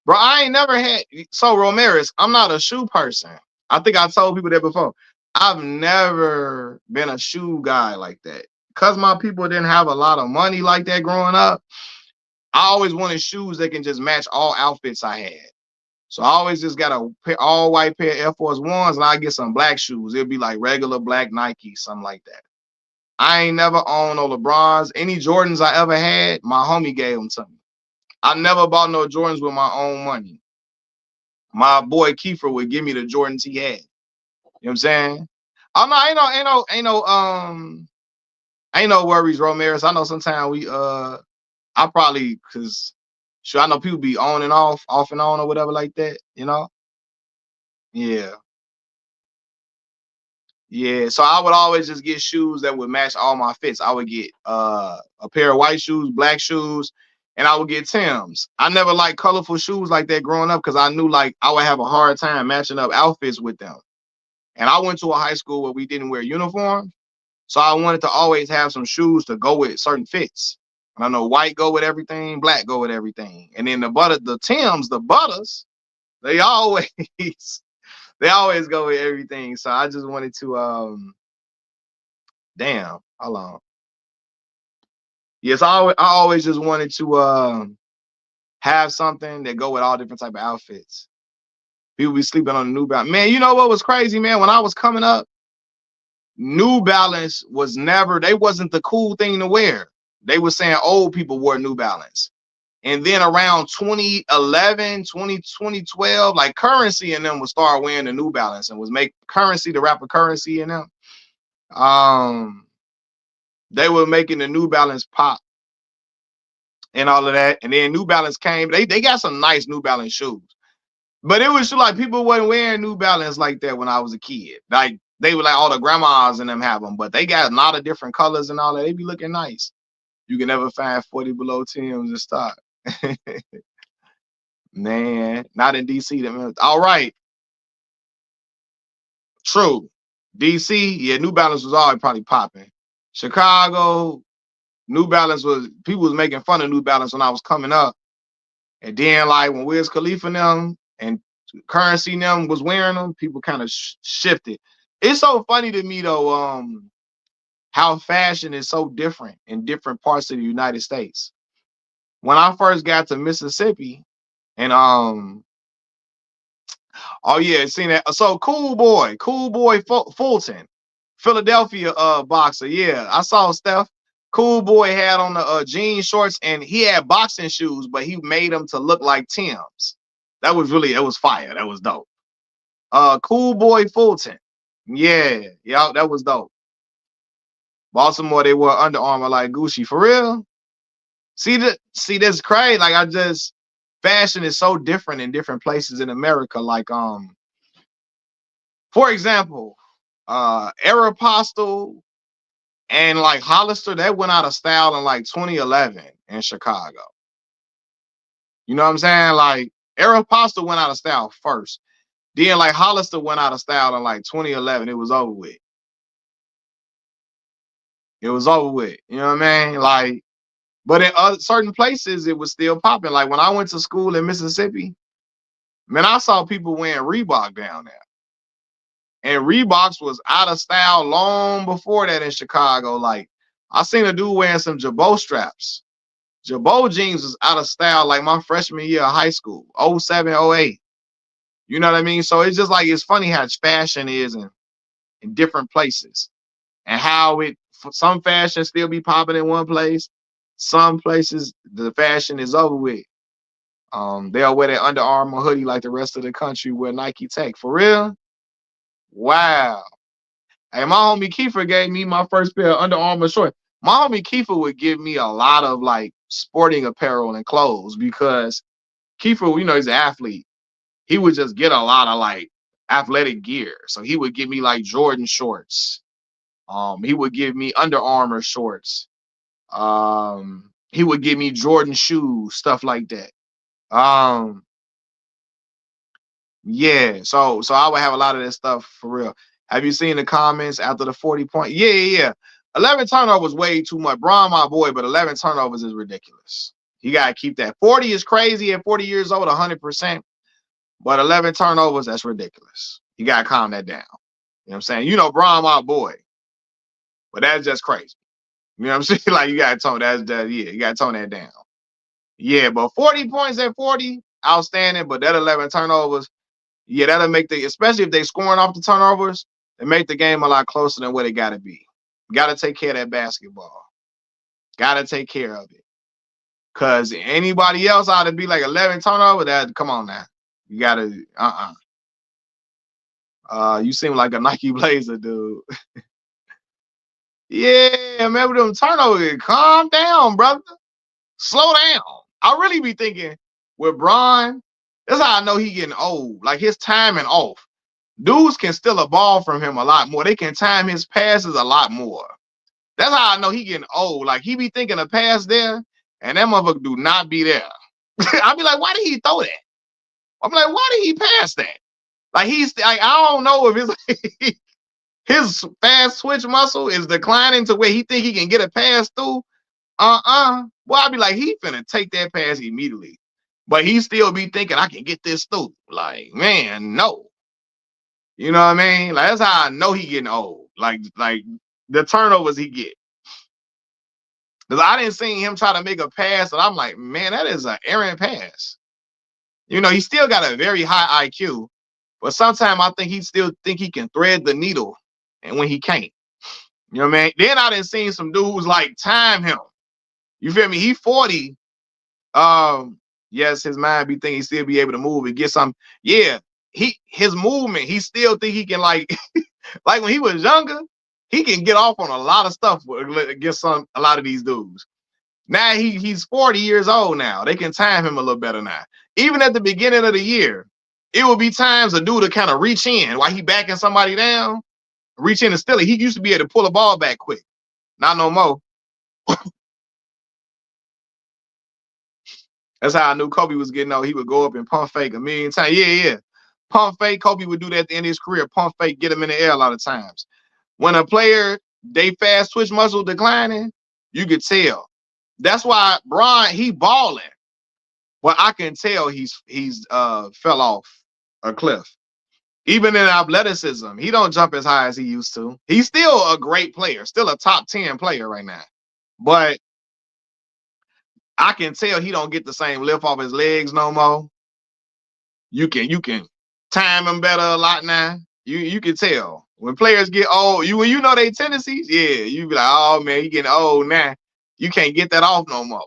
Bro, I ain't never had. So, Ramirez, I'm not a shoe person. I think I told people that before. I've never been a shoe guy like that. Because my people didn't have a lot of money like that growing up, I always wanted shoes that can just match all outfits I had. So I always just got a all white pair of Air Force Ones and I get some black shoes. It'd be like regular black Nike, something like that. I ain't never owned no LeBrons. Any Jordans I ever had, my homie gave them to me. I never bought no Jordans with my own money. My boy Kiefer would give me the Jordans he had. You know what I'm saying? Oh no, ain't no worries, Ramirez. I know sometimes I probably cause sure I know people be on and off and on or whatever like that, you know? Yeah. Yeah. So I would always just get shoes that would match all my fits. I would get a pair of white shoes, black shoes, and I would get Tim's. I never liked colorful shoes like that growing up because I knew like I would have a hard time matching up outfits with them. And I went to a high school where we didn't wear uniforms. So I wanted to always have some shoes to go with certain fits. And I know white go with everything, black go with everything. And then the Tims, the butters, they always they always go with everything. So I just wanted to damn, how long? Yes, I always just wanted to have something that go with all different type of outfits. People be sleeping on the New Balance. Man, you know what was crazy, man? When I was coming up, New Balance they wasn't the cool thing to wear. They were saying old people wore New Balance. And then around 2011, 2012, like Currency and them would start wearing the New Balance and was make Currency, the rapper Currency and them. They were making the New Balance pop and all of that. And then New Balance came. They got some nice New Balance shoes. But it was like people wasn't wearing New Balance like that when I was a kid. Like they were like all the grandmas and them have them, but they got a lot of different colors and all that. They be looking nice. You can never find 40 below Tims in stock. Man, not in DC. All right. True. DC, yeah, New Balance was always probably popping. Chicago, New Balance people was making fun of New Balance when I was coming up. And then like when Wiz Khalifa and them and Currency and them was wearing them, people kind of shifted. It's so funny to me though, how fashion is so different in different parts of the United States. When I first got to Mississippi, and oh yeah, seen that. So Cool Boy Fulton, Philadelphia boxer. Yeah, I saw Steph. Cool Boy had on the jean shorts and he had boxing shoes, but he made them to look like Tims. It was fire. That was dope. Cool Boy Fulton. Yeah, that was dope. Baltimore, they wore Under Armour like Gucci. For real? See, this crazy. Like fashion is so different in different places in America. Like, for example, Aeropostale and like Hollister, that went out of style in like 2011 in Chicago. You know what I'm saying? Like Aeropostale went out of style first. Then like Hollister went out of style in like 2011. It was over with. It was over with. You know what I mean? Like, but in certain places, it was still popping. Like when I went to school in Mississippi, man, I saw people wearing Reebok down there. And Reeboks was out of style long before that in Chicago. Like I seen a dude wearing some Jabot straps. Jabot jeans was out of style like my freshman year of high school, 07, 08. You know what I mean? So it's just like, it's funny how fashion is in different places and how some fashion still be popping in one place. Some places the fashion is over with. They'll wear their Under Armour hoodie like the rest of the country wear Nike Tech. For real? Wow. Hey, my homie Kiefer gave me my first pair of Under Armour shorts. My homie Kiefer would give me a lot of like sporting apparel and clothes because Kiefer, he's an athlete. He would just get a lot of like athletic gear. So he would give me like Jordan shorts. He would give me Under Armour shorts. He would give me Jordan shoes, stuff like that. Yeah, so I would have a lot of that stuff for real. Have you seen the comments after the 40 point? Yeah. 11 turnovers way too much. Bron, my boy, but 11 turnovers is ridiculous. You got to keep that. 40 is crazy at 40 years old, 100%. But 11 turnovers, that's ridiculous. You got to calm that down. You know what I'm saying? Bron, my boy. But that's just crazy. You know what I'm saying? Like, you got to tone you got to tone that down. Yeah, but 40 points at 40, outstanding. But that 11 turnovers, yeah, that'll make especially if they scoring off the turnovers, it make the game a lot closer than what it got to be. Got to take care of that basketball. Got to take care of it. Because anybody else ought to be like 11 turnovers. Come on now. You got to, you seem like a Nike Blazer, dude. Yeah, remember them turnovers. Calm down, brother. Slow down. I really be thinking with Bron, that's how I know he getting old. Like his timing off. Dudes can steal a ball from him a lot more. They can time his passes a lot more. That's how I know he getting old. Like he be thinking a pass there, and that motherfucker do not be there. I be like, why did he throw that? I'm like, why did he pass that? Like I don't know if it's his fast switch muscle is declining to where he think he can get a pass through. Well, I'd be like, he finna take that pass immediately. But he still be thinking I can get this through. Like, man, no. You know what I mean? Like, that's how I know he getting old. Like the turnovers he get. Because I didn't see him try to make a pass, and I'm like, man, that is an errant pass. You know, he still got a very high IQ, but sometimes I think he still think he can thread the needle, and when he can't. You know what I mean? Then I done seen some dudes like time him. You feel me? He 40. Yes, his mind be thinking he still be able to move and get some. Yeah, his movement, he still think he can like like when he was younger, he can get off on a lot of stuff against a lot of these dudes. Now he's 40 years old now. They can time him a little better now. Even at the beginning of the year, it will be times a dude to kind of reach in while he backing somebody down, reach in and steal it. He used to be able to pull a ball back quick. Not no more. That's how I knew Kobe was getting old. He would go up and pump fake a million times. Yeah. Pump fake. Kobe would do that at the end of his career. Pump fake, get him in the air a lot of times. When a player, they fast twitch muscle declining, you could tell. That's why Bron, he balling. But I can tell he's fell off a cliff. Even in athleticism, he don't jump as high as he used to. He's still a great player, still a top 10 player right now. But I can tell he don't get the same lift off his legs no more. You can time him better a lot now. You can tell when players get old. When you know their tendencies, yeah, you be like, oh man, he getting old now. You can't get that off no more.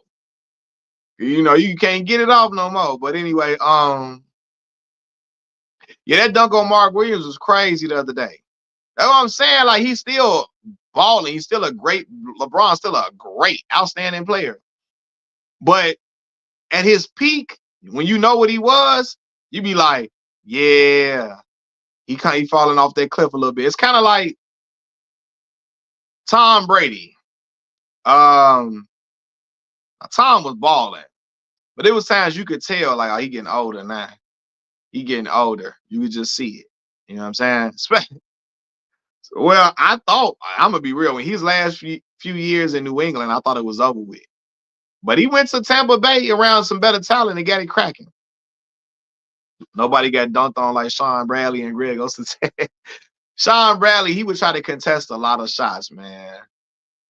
You know, you can't get it off no more. But anyway, yeah, that dunk on Mark Williams was crazy the other day. That's what I'm saying. Like, he's still balling. He's still LeBron's still a great, outstanding player. But at his peak, when you know what he was, you be like, yeah, he falling off that cliff a little bit. It's kind of like Tom Brady. Tom was balling, but it was times you could tell, like, oh, he getting older now. He getting older. You could just see it. You know what I'm saying? Well, I thought, I'm gonna be real, when his last few years in New England, I thought it was over with. But he went to Tampa Bay around some better talent and got it cracking. Nobody got dunked on like Sean Bradley and Greg Ostertag. Sean Bradley, he would try to contest a lot of shots, man.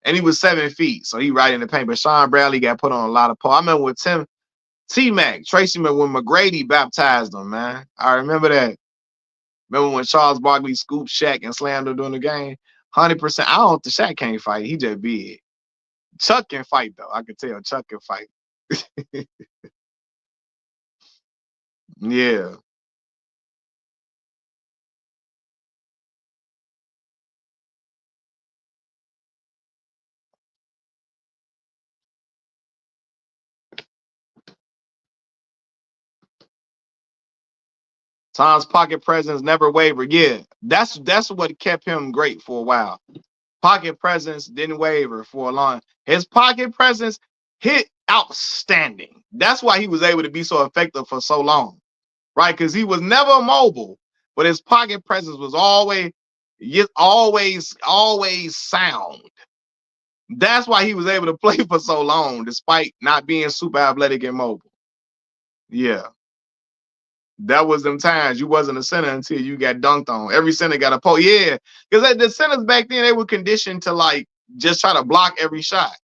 And he was 7 feet, so he right in the paint. But Sean Bradley got put on a lot of points. I remember with T-Mac, Tracy, when McGrady baptized him, man. I remember that. Remember when Charles Barkley scooped Shaq and slammed him during the game? 100%. I don't think Shaq can't fight. He just big. Chuck can fight, though. I can tell Chuck can fight. Yeah. Tom's pocket presence never wavered. Yeah, that's what kept him great for a while. Pocket presence didn't waver for a long. His pocket presence hit outstanding. That's why he was able to be so effective for so long, right? Because he was never mobile, but his pocket presence was always sound. That's why he was able to play for so long, despite not being super athletic and mobile. Yeah. That was them times you wasn't a center until you got dunked on. Every center got a pole. Yeah. Because the centers back then, they were conditioned to like just try to block every shot.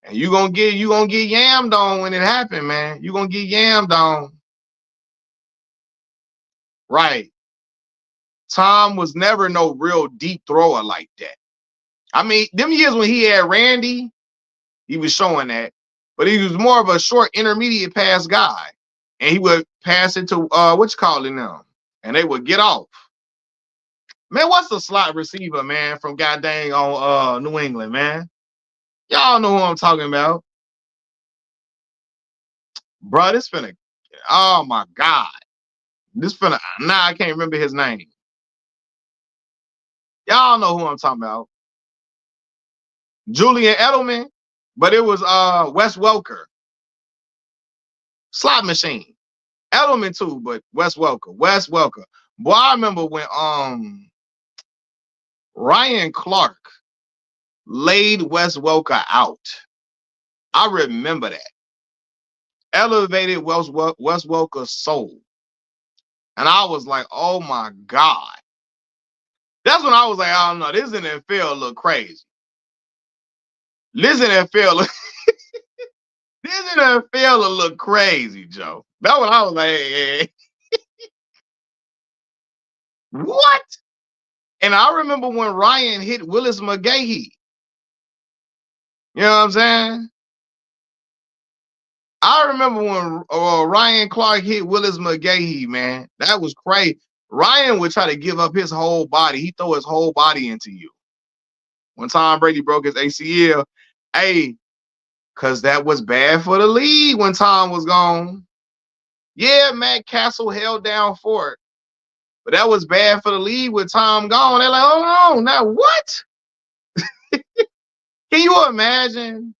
And you gonna get yammed on when it happened, man. You gonna get yammed on. Right. Tom was never no real deep thrower like that. I mean, them years when he had Randy, he was showing that. But he was more of a short intermediate pass guy. And he would pass it to what you call it now. And they would get off. Man, what's the slot receiver, man, from goddamn on New England, man? Y'all know who I'm talking about. Bro, this finna, oh my God. This finna, nah, I can't remember his name. Y'all know who I'm talking about. Julian Edelman, but it was Wes Welker. Slot machine. Edelman too, but Wes Welker. Boy, I remember when Ryan Clark laid Wes Welker out. I remember that. Elevated Wes Welker's soul. And I was like, oh my God. That's when I was like, I don't know, this NFL look crazy. This NFL look crazy, Joe. That's when I was like, hey. What? And I remember when Ryan hit Willis McGahee. You know what I'm saying? I remember when Ryan Clark hit Willis McGahee, man. That was crazy. Ryan would try to give up his whole body. He throw his whole body into you. When Tom Brady broke his ACL, hey, because that was bad for the league when Tom was gone. Yeah, Matt Castle held down for it. But that was bad for the league with Tom gone. They're like, oh no, now what? Can you imagine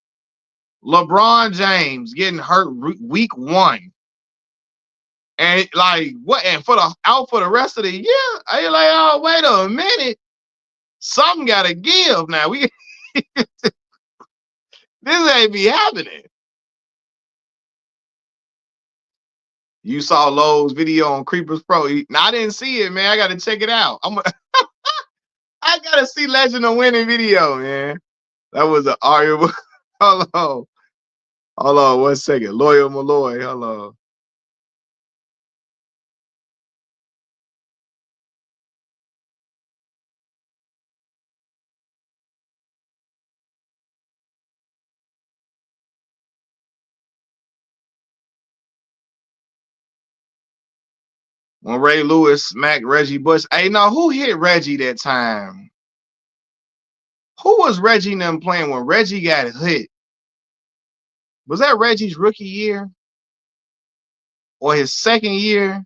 LeBron James getting hurt week 1? And like what? And out for the rest of the year? Are you like, oh, wait a minute. Something gotta give now. This ain't be happening. You saw Lowe's video on Creepers Pro. Now I didn't see it, man. I gotta check it out. I gotta see Legend of Winning video, man. That was an arguable. Hold on 1 second. Loyal Malloy, hello. When Ray Lewis smacked Reggie Bush. Hey, now who hit Reggie that time? Who was Reggie and them playing when Reggie got hit? Was that Reggie's rookie year? Or his second year?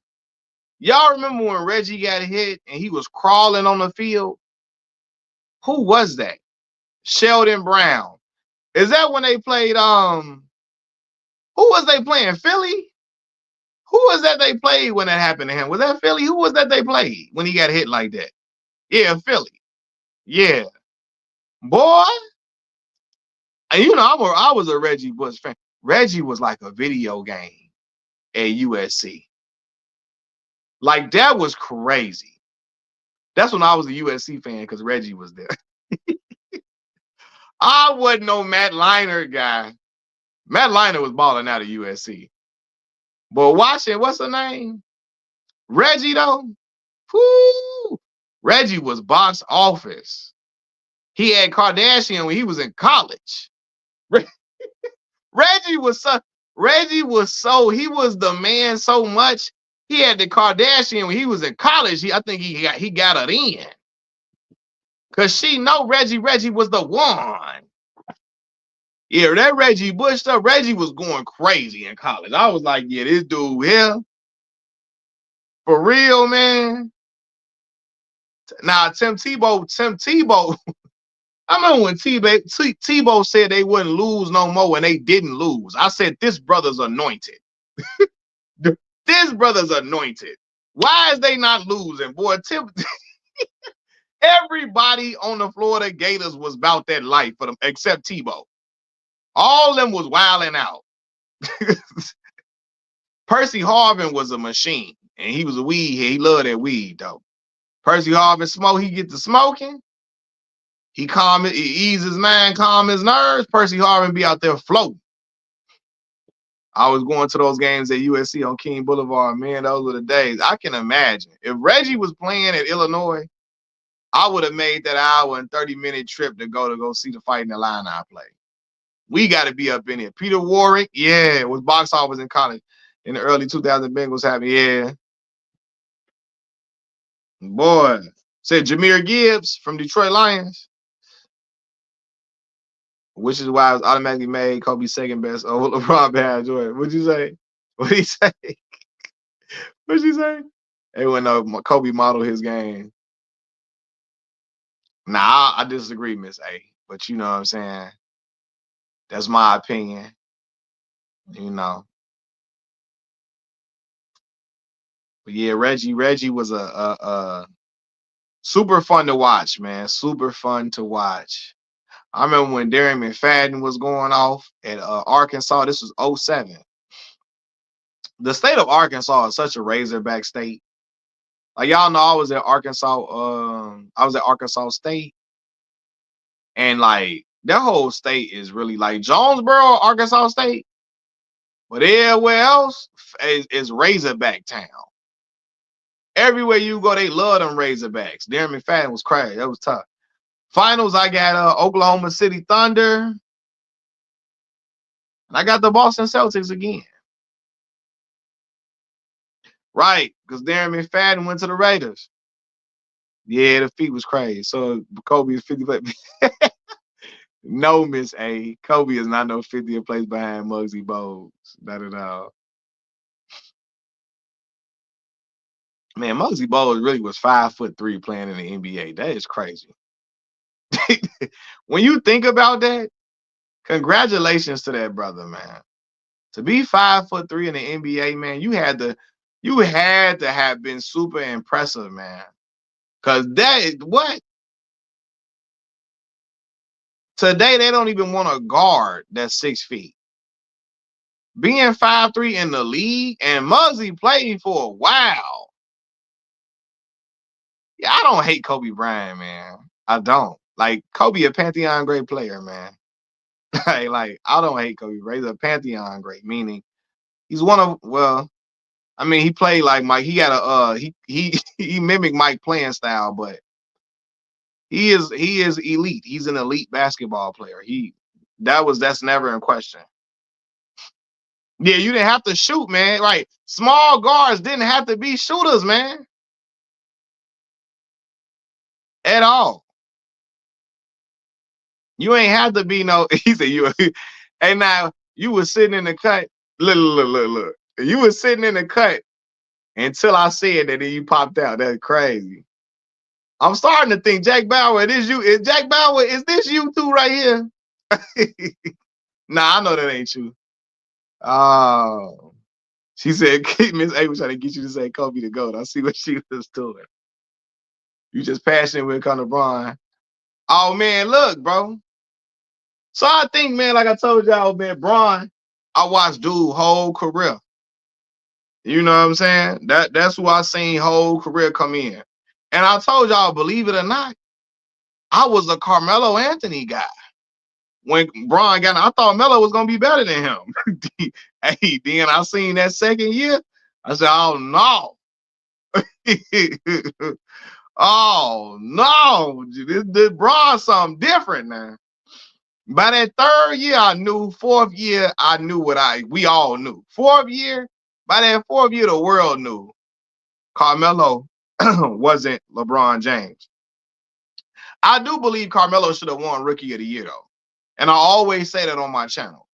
Y'all remember when Reggie got hit and he was crawling on the field? Who was that? Sheldon Brown. Is that when they played who was they playing? Philly? Who was that they played when that happened to him? Was that Philly? Who was that they played when he got hit like that? Yeah, Philly. Yeah. Boy. And you know, I was a Reggie Bush fan. Reggie was like a video game at USC. Like that was crazy. That's when I was a USC fan because Reggie was there. I wasn't no Matt Leinart guy. Matt Leinart was balling out of USC. But watching, what's her name? Reggie, though. Whoo! Reggie was box office. He had Kardashian when he was in college. Reggie was he was the man so much. He had the Kardashian when he was in college. I think he got it in. Cause she know Reggie was the one. Yeah, that Reggie Bush stuff, Reggie was going crazy in college. I was like, yeah, this dude here. For real, man. Now, Tim Tebow. I remember when Tebow said they wouldn't lose no more, and they didn't lose. I said, this brother's anointed. This brother's anointed. Why is they not losing? Boy, everybody on the Florida Gators was about that life for them, except Tebow. All of them was wilding out. Percy Harvin was a machine, and he was a weed head. He loved that weed, though. Percy Harvin smoke, he get to smoking. He ease his mind, calm his nerves. Percy Harvin be out there floating. I was going to those games at USC on King Boulevard. Man, those were the days. I can imagine. If Reggie was playing at Illinois, I would have made that hour and 30-minute trip to go see the Fighting Illini play. We got to be up in it. Peter Warrick, yeah, was box office in college in the early 2000 Bengals having, yeah. Boy. Said Jahmyr Gibbs from Detroit Lions. Which is why I was automatically made Kobe second best over LeBron behind Jordan. What'd you say? What'd he say? What'd you say? Hey, when Kobe modeled his game. Nah, I disagree, Miss A. But you know what I'm saying? That's my opinion. You know. But yeah, Reggie was a Super fun to watch, man. Super fun to watch. I remember when Darren McFadden was going off at Arkansas. This was '07. The state of Arkansas is such a Razorback state. Like y'all know, I was at Arkansas. I was at Arkansas State, and like that whole state is really like Jonesboro, Arkansas State, but everywhere else is Razorback town. Everywhere you go, they love them Razorbacks. Darren McFadden was crazy. That was tough. Finals, I got Oklahoma City Thunder, and I got the Boston Celtics again. Right, because Darren McFadden went to the Raiders. Yeah, the feet was crazy. So Kobe is 50. No, Miss A. Kobe is not no 50th place behind Muggsy Bogues. Not at all. Man, Muggsy Bogues really was 5'3" playing in the NBA. That is crazy. When you think about that, congratulations to that brother, man. To be 5'3" in the NBA, man, you had to have been super impressive, man. Cause that is what today they don't even want a guard that's 6 feet. Being 5'3" in the league, and Muggsy played for a while. Yeah, I don't hate Kobe Bryant, man. I don't. Like Kobe, a Pantheon great player, man. like I don't hate Kobe Bryant. He's a Pantheon great, meaning he's one of I mean, he played like Mike. He got a he mimicked Mike playing style, but he is elite. He's an elite basketball player. That's never in question. Yeah, you didn't have to shoot, man. Right. Small guards didn't have to be shooters, man. At all. You ain't have to be no. He said you. And now you was sitting in the cut. Look. You was sitting in the cut until I said that, and you popped out. That's crazy. I'm starting to think Jack Bauer. Jack Bauer? Is this you two right here? Nah, I know that ain't you. Oh, she said Miss A was trying to get you to say Kobe the GOAT. I see what she was doing. You just passionate with Conor LeBron. Oh man, look, bro. So I think, man, like I told y'all, man, Bron, I watched dude whole career. You know what I'm saying? That's who I seen whole career come in. And I told y'all, believe it or not, I was a Carmelo Anthony guy. When Bron got, I thought Melo was gonna be better than him. Hey, then I seen that second year. I said, "Oh no, oh no, this Bron something different now." By that third year, I knew. Fourth year, I knew we all knew. Fourth year, by that fourth year, the world knew Carmelo wasn't LeBron James. I do believe Carmelo should have won Rookie of the Year, though. And I always say that on my channel.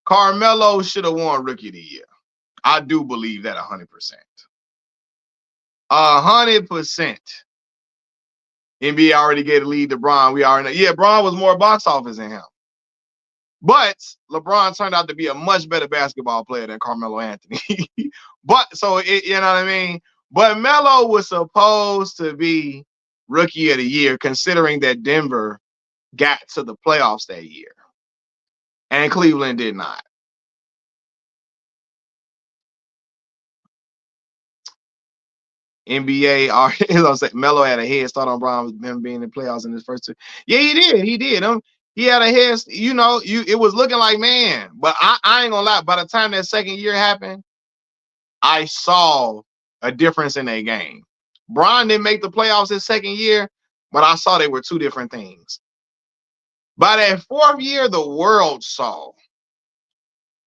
Carmelo should have won Rookie of the Year. I do believe that 100%. 100%. NBA already gave the lead to Bron. We already know. Yeah, Bron was more box office than him. But LeBron turned out to be a much better basketball player than Carmelo Anthony. But so you know what I mean? But Melo was supposed to be Rookie of the Year, considering that Denver got to the playoffs that year. And Cleveland did not. NBA, as I said, Melo had a head start on Bron with him being in the playoffs in his first two. Yeah, he did. He did. He had a head, it was looking like, man. But I ain't gonna lie, by the time that second year happened, I saw a difference in their game. Bron didn't make the playoffs his second year, but I saw they were two different things. By that fourth year, the world saw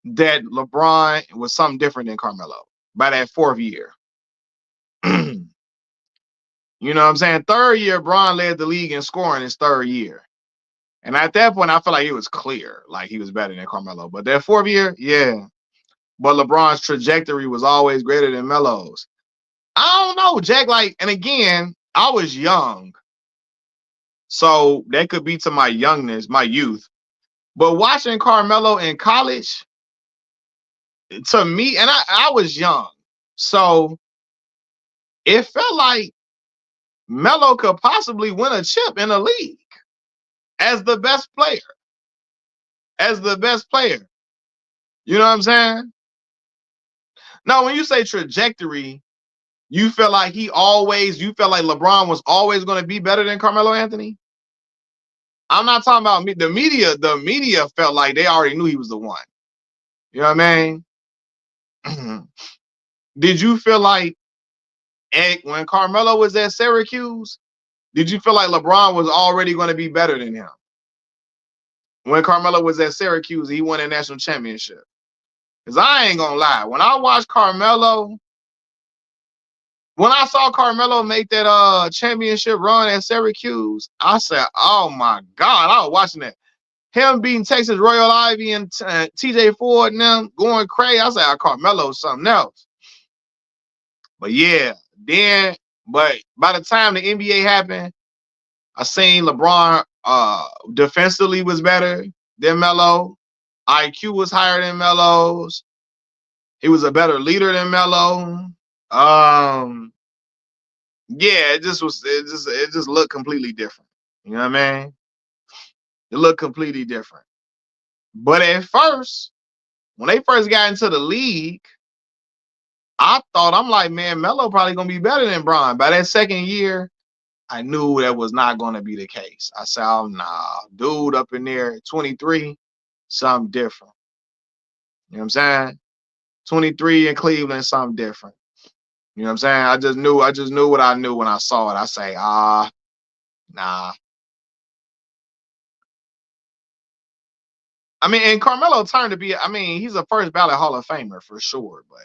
that LeBron was something different than Carmelo. By that fourth year. You know what I'm saying? Third year, Bron led the league in scoring his third year. And at that point, I felt like it was clear, like he was better than Carmelo. But that fourth year, yeah. But LeBron's trajectory was always greater than Melo's. I don't know, Jack. Like, and again, I was young. So that could be to my youngness, my youth. But watching Carmelo in college, to me, and I was young. So it felt like Melo could possibly win a chip in the league as the best player. As the best player. You know what I'm saying? Now, when you say trajectory, you felt like you felt like LeBron was always going to be better than Carmelo Anthony? I'm not talking about me. The media felt like they already knew he was the one. You know what I mean? Did you feel like when Carmelo was at Syracuse, did you feel like LeBron was already going to be better than him? When Carmelo was at Syracuse, he won a national championship. Because I ain't going to lie. When I watched Carmelo, when I saw Carmelo make that championship run at Syracuse, I said, oh my God, I was watching that. Him beating Texas Royal Ivy and TJ Ford and them going crazy. I said, Carmelo's something else. But yeah, but by the time the NBA happened, I seen LeBron defensively was better than Melo. IQ was higher than Melo's. He was a better leader than Melo. Yeah, it just looked completely different. You know what I mean? It looked completely different. But at first, when they first got into the league, I'm like, man, Melo probably gonna be better than Bron. By that second year, I knew that was not gonna be the case. I said, oh nah, dude up in there, 23, something different. You know what I'm saying? 23 in Cleveland, something different. You know what I'm saying? I just knew what I knew when I saw it. I say, nah. I mean, and Carmelo turned to be, I mean, he's a first ballot Hall of Famer for sure, but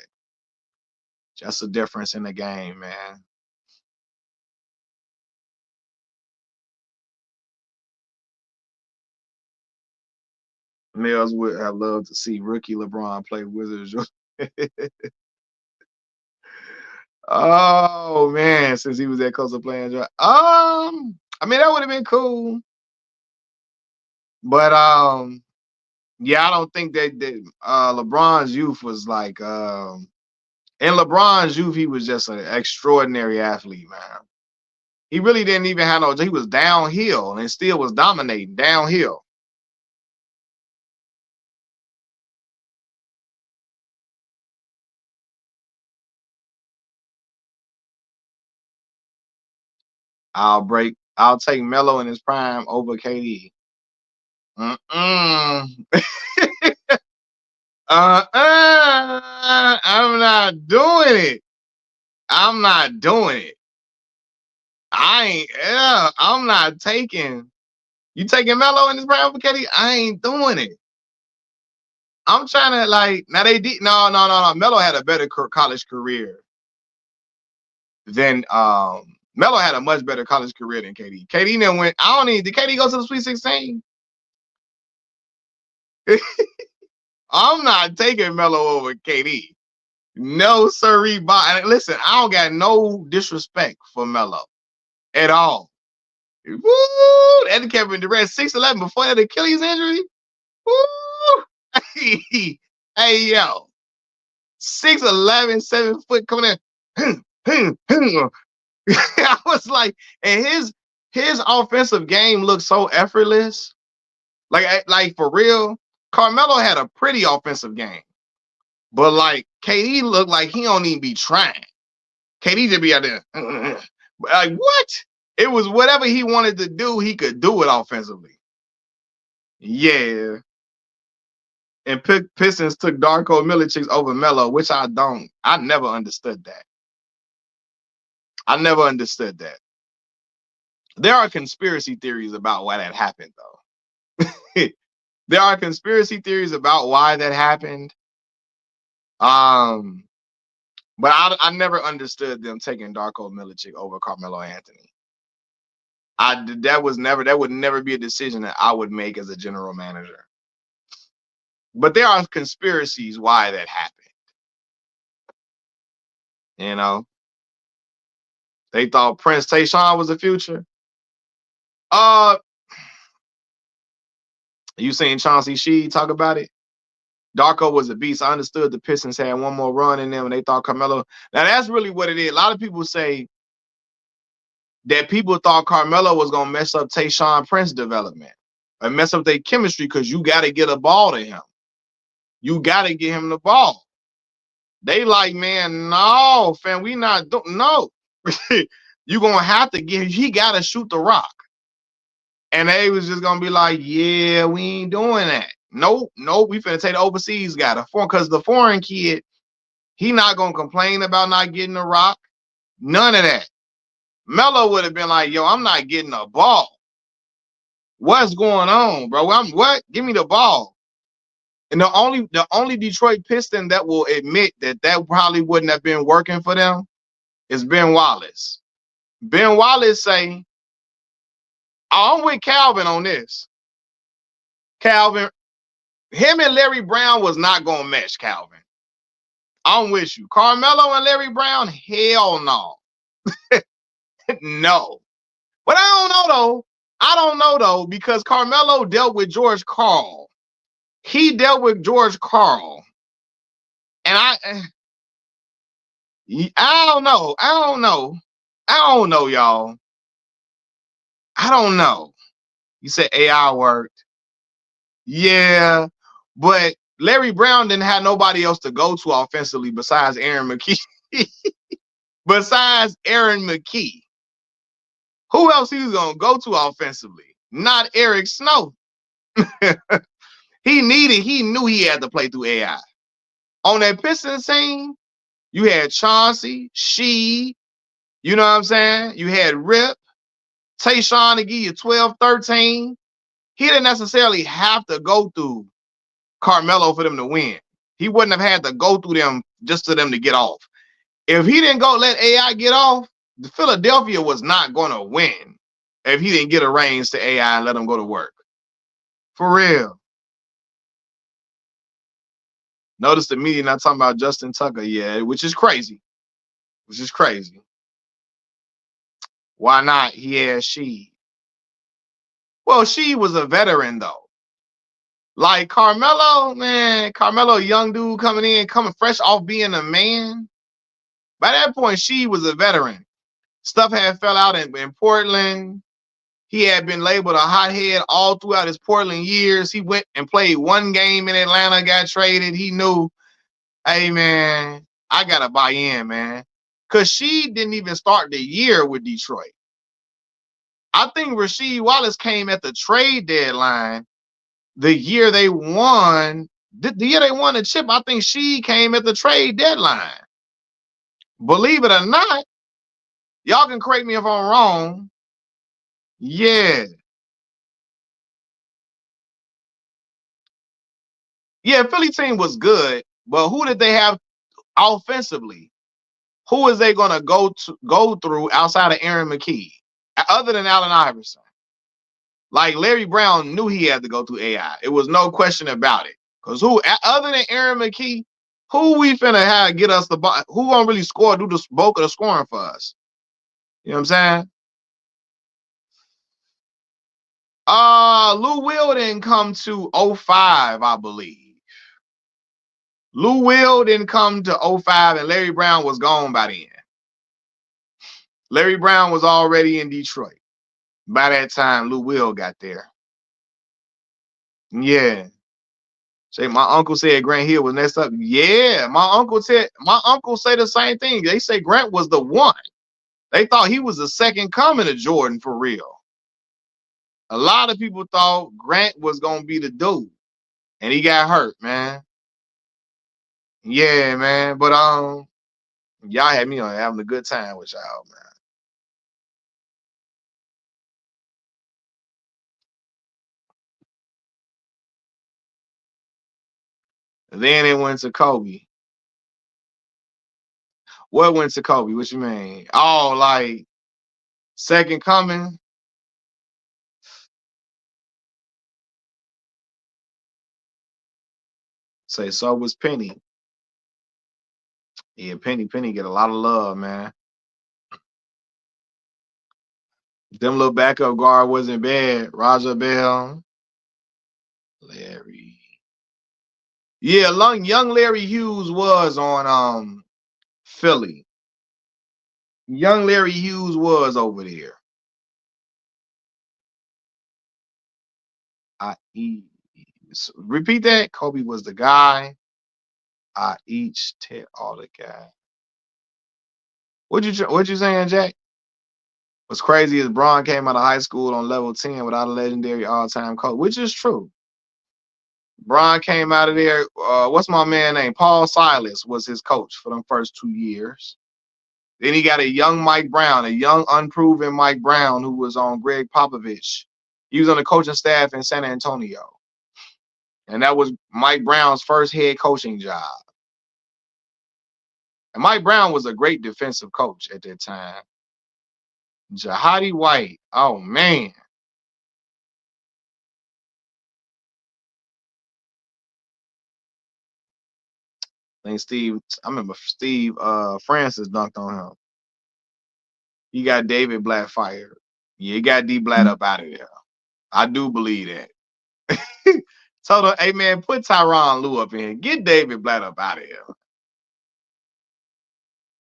just a difference in the game, man. Mills would have loved to see rookie LeBron play Wizards. Oh man, since he was that close to playing. I mean that would have been cool, but yeah, I don't think that LeBron's youth was like in LeBron's youth he was just an extraordinary athlete, man. He really didn't even have no. He was downhill and still was dominating downhill. I'll take Melo in his prime over KD. Mm-mm. I'm not doing it. I'm not doing it. I'm not taking. You taking Melo in his prime for KD? I ain't doing it. I'm trying to like now they did no. Melo had a better college career than Melo had a much better college career than KD. KD then went. I don't need. Did KD go to the Sweet 16? I'm not taking Melo over KD. No, sirree. Listen, I don't got no disrespect for Melo at all. Woo! And Kevin Durant, 6'11" before that Achilles injury. Woo! Hey, yo. 6'11", 7 foot coming in. I was like, and his offensive game looked so effortless. Like for real, Carmelo had a pretty offensive game. But like KD looked like he don't even be trying. KD just be out there. Like what? It was whatever he wanted to do, he could do it offensively. Yeah. And Pistons took Darko Milicic over Melo, which I don't. I never understood that. I never understood that. There are conspiracy theories about why that happened, though. There are conspiracy theories about why that happened. Um, but I never understood them taking Darko Milicic over Carmelo Anthony. That would never be a decision that I would make as a general manager. But there are conspiracies why that happened. You know, they thought Prince Tayshaun was the future. Uh, you seen Chauncey Shee talk about it? Darko was a beast. I understood the Pistons had one more run in them, and they thought Carmelo. Now that's really what it is. A lot of people say that people thought Carmelo was gonna mess up Tayshaun Prince development and mess up their chemistry because you got to get a ball to him. You got to get him the ball. They like, man, no, fam, we not no. You gonna have to get. He got to shoot the rock. And they was just gonna be like, yeah, we ain't doing that. Nope, we finna take the overseas guy, because the foreign kid, he not gonna complain about not getting the rock. None of that. Melo would have been like, yo, I'm not getting a ball. What's going on, bro? What? Give me the ball. And the only Detroit Piston that will admit that probably wouldn't have been working for them is Ben Wallace. Ben Wallace say, I'm with Calvin on this. Calvin, him and Larry Brown was not gonna mesh, Calvin. I'm with you. Carmelo and Larry Brown, hell no. No. But I don't know though, because Carmelo dealt with George Karl. He dealt with George Karl. And I don't know. Y'all. I don't know. You said AI worked. Yeah, but Larry Brown didn't have nobody else to go to offensively besides Aaron McKee. Besides Aaron McKee. Who else he was going to go to offensively? Not Eric Snow. He knew he had to play through AI. On that Pistons team, you had Chauncey, She, you know what I'm saying? You had Rip, Tayshaun to give you 12, 13. He didn't necessarily have to go through Carmelo for them to win. He wouldn't have had to go through them just for them to get off. If he didn't go let AI get off, Philadelphia was not going to win if he didn't get a range to AI and let him go to work. For real. Notice the media not talking about Justin Tucker yet, which is crazy. Why not? He had She. Well, She was a veteran, though. Like Carmelo, man, young dude coming fresh off being a man. By that point, She was a veteran. Stuff had fell out in Portland. He had been labeled a hothead all throughout his Portland years. He went and played one game in Atlanta, got traded. He knew, hey, man, I got to buy in, man. Because She didn't even start the year with Detroit. I think Rasheed Wallace came at the trade deadline the year they won. The year they won the chip, I think She came at the trade deadline. Believe it or not, y'all can correct me if I'm wrong. Yeah. Yeah, Philly team was good, but who did they have offensively? Who is they gonna go through outside of Aaron McKee, other than Allen Iverson? Like Larry Brown knew he had to go through AI. It was no question about it. Because who, other than Aaron McKee, who we finna have get us the ball? Who gonna really score, do the bulk of the scoring for us? You know what I'm saying? Lou Will didn't come to 05, I believe. Lou Will didn't come to 05, and Larry Brown was gone by then. Larry Brown was already in Detroit. By that time, Lou Will got there. Yeah. Say my uncle said Grant Hill was next up. Yeah, my uncle said the same thing. They say Grant was the one. They thought he was the second coming of Jordan for real. A lot of people thought Grant was gonna be the dude, and he got hurt, man. Yeah, man. But y'all had me on having a good time with y'all, man. And then it went to Kobe. What went to Kobe? What you mean? Oh, like second coming? Say so was Penny. Yeah, Penny get a lot of love, man. Them little backup guard wasn't bad. Raja Bell, Larry. Yeah, young Larry Hughes was on Philly. Young Larry Hughes was over there. Repeat that. Kobe was the guy. I each tell all the guy. What you saying, Jack? What's crazy is Bron came out of high school on level 10 without a legendary all-time coach, which is true. Bron came out of there. What's my man name? Paul Silas was his coach for them first 2 years. Then he got a young Mike Brown, a young unproven Mike Brown who was on Greg Popovich. He was on the coaching staff in San Antonio. And that was Mike Brown's first head coaching job. And Mike Brown was a great defensive coach at that time. Jahadi White. Oh, man. I remember Steve Francis dunked on him. He got David Blatt fired. Yeah, he got D Blatt up out of there. I do believe that. Told him, hey man, put Tyronn Lue up in here. Get David Blatt up out of here.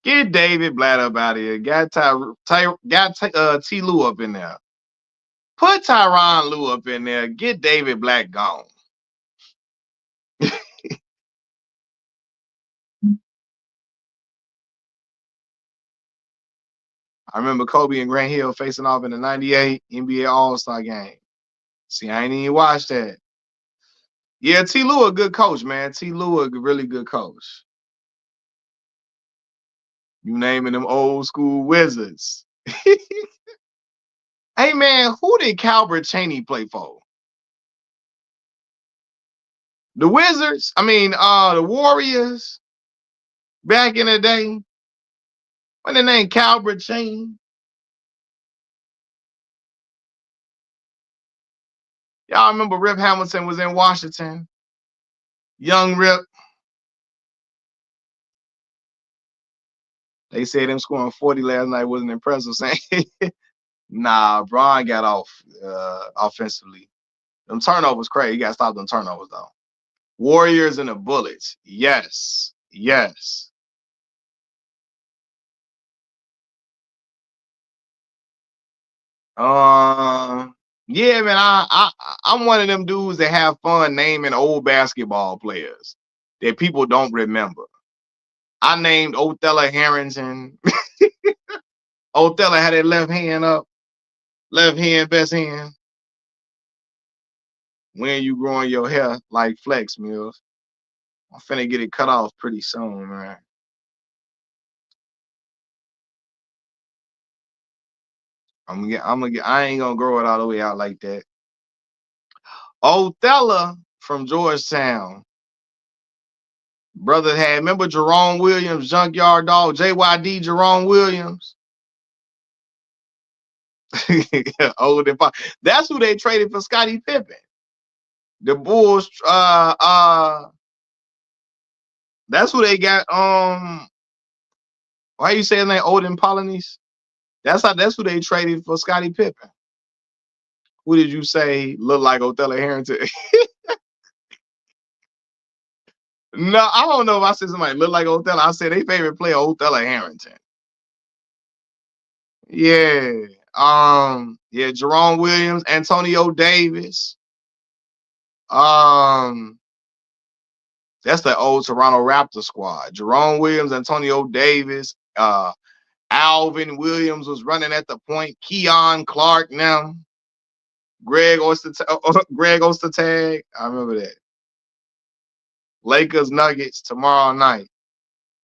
Get David Blatt up out of here. Got T. Lue up in there. Put Tyronn Lue up in there. Get David Blatt gone. I remember Kobe and Grant Hill facing off in the 98 NBA All-Star game. See, I ain't even watched that. Yeah, T. Lue a good coach, man. T. Lue a really good coach. You naming them old school Wizards. Hey, man, who did Calbert Cheaney play for? The Wizards? I mean, the Warriors back in the day. What the name? Calbert Cheaney? Y'all remember Rip Hamilton was in Washington? Young Rip. They said him scoring 40 last night wasn't impressive. Saying, nah, Bron got off offensively. Them turnovers crazy. You got to stop them turnovers, though. Warriors and the Bullets. Yes. Yes. Yeah, man, I'm one of them dudes that have fun naming old basketball players that people don't remember. I named Othella Harrington. Othella had that left hand up, left hand, best hand. When you growing your hair like Flex Mills, I'm finna get it cut off pretty soon, man. I ain't gonna grow it all the way out like that. Othella from Georgetown. Brother had, remember Jerome Williams, Junkyard Dog, JYD Jerome Williams? Old and fine. That's who they traded for Scottie Pippen. The Bulls, that's who they got. Why you saying that Odin Polonies? That's who they traded for Scottie Pippen. Who did you say looked like Othella Harrington? No, I don't know if I said somebody looked like Othella. I said they favorite player Othella Harrington. Yeah. Yeah, Jerome Williams, Antonio Davis. That's the old Toronto Raptors squad. Jerome Williams, Antonio Davis, Alvin Williams was running at the point. Keon Clark now. Greg Ostertag. I remember that. Lakers Nuggets tomorrow night.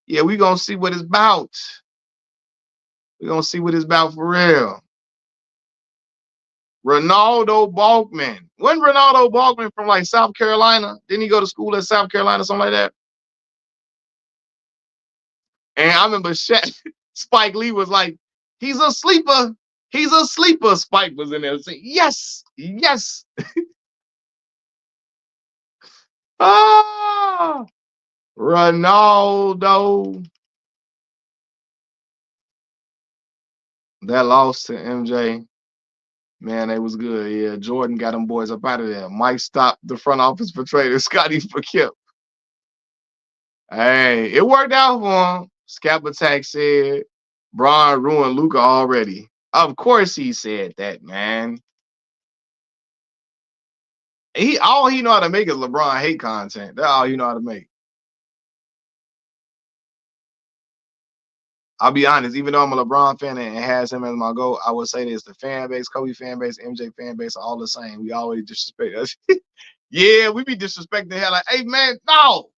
Yeah, we're gonna see what it's about. We're gonna see what it's about for real. Ronaldo Balkman. When Ronaldo Balkman from like South Carolina? Didn't he go to school at South Carolina, something like that? And I remember Spike Lee was like, he's a sleeper. He's a sleeper. Spike was in there saying, yes, yes. Ah, Ronaldo. That loss to MJ. Man, they was good. Yeah, Jordan got them boys up out of there. Mike stopped the front office for trading Scottie for Kip. Hey, it worked out for him. Scap Attack said, Bron ruined Luca already. Of course he said that, man. He all he know how to make is LeBron hate content. That's all he know how to make. I'll be honest, even though I'm a LeBron fan and has him as my goal, I would say this: the fan base, Kobe fan base, MJ fan base are all the same. We always disrespect us. Yeah, we be disrespecting the hell like, hey man, no,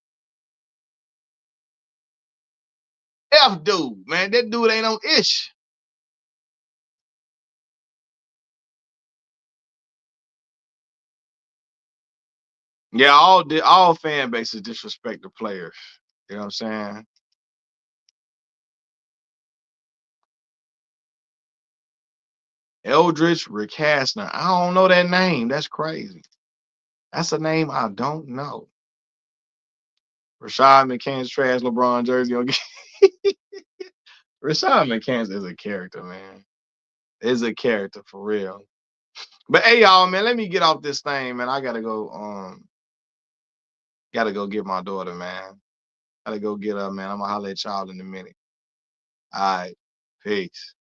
F dude, man. That dude ain't on ish. Yeah, all fan bases disrespect the players. You know what I'm saying? Eldritch Recastner. I don't know that name. That's crazy. That's a name I don't know. Rashad McCants trash LeBron jersey. Rashad McCants is a character, man. Is a character for real. But hey, y'all, man, let me get off this thing, man. I gotta go. Gotta go get my daughter, man. Gotta go get her, man. I'm gonna holler at y'all in a minute. All right, peace.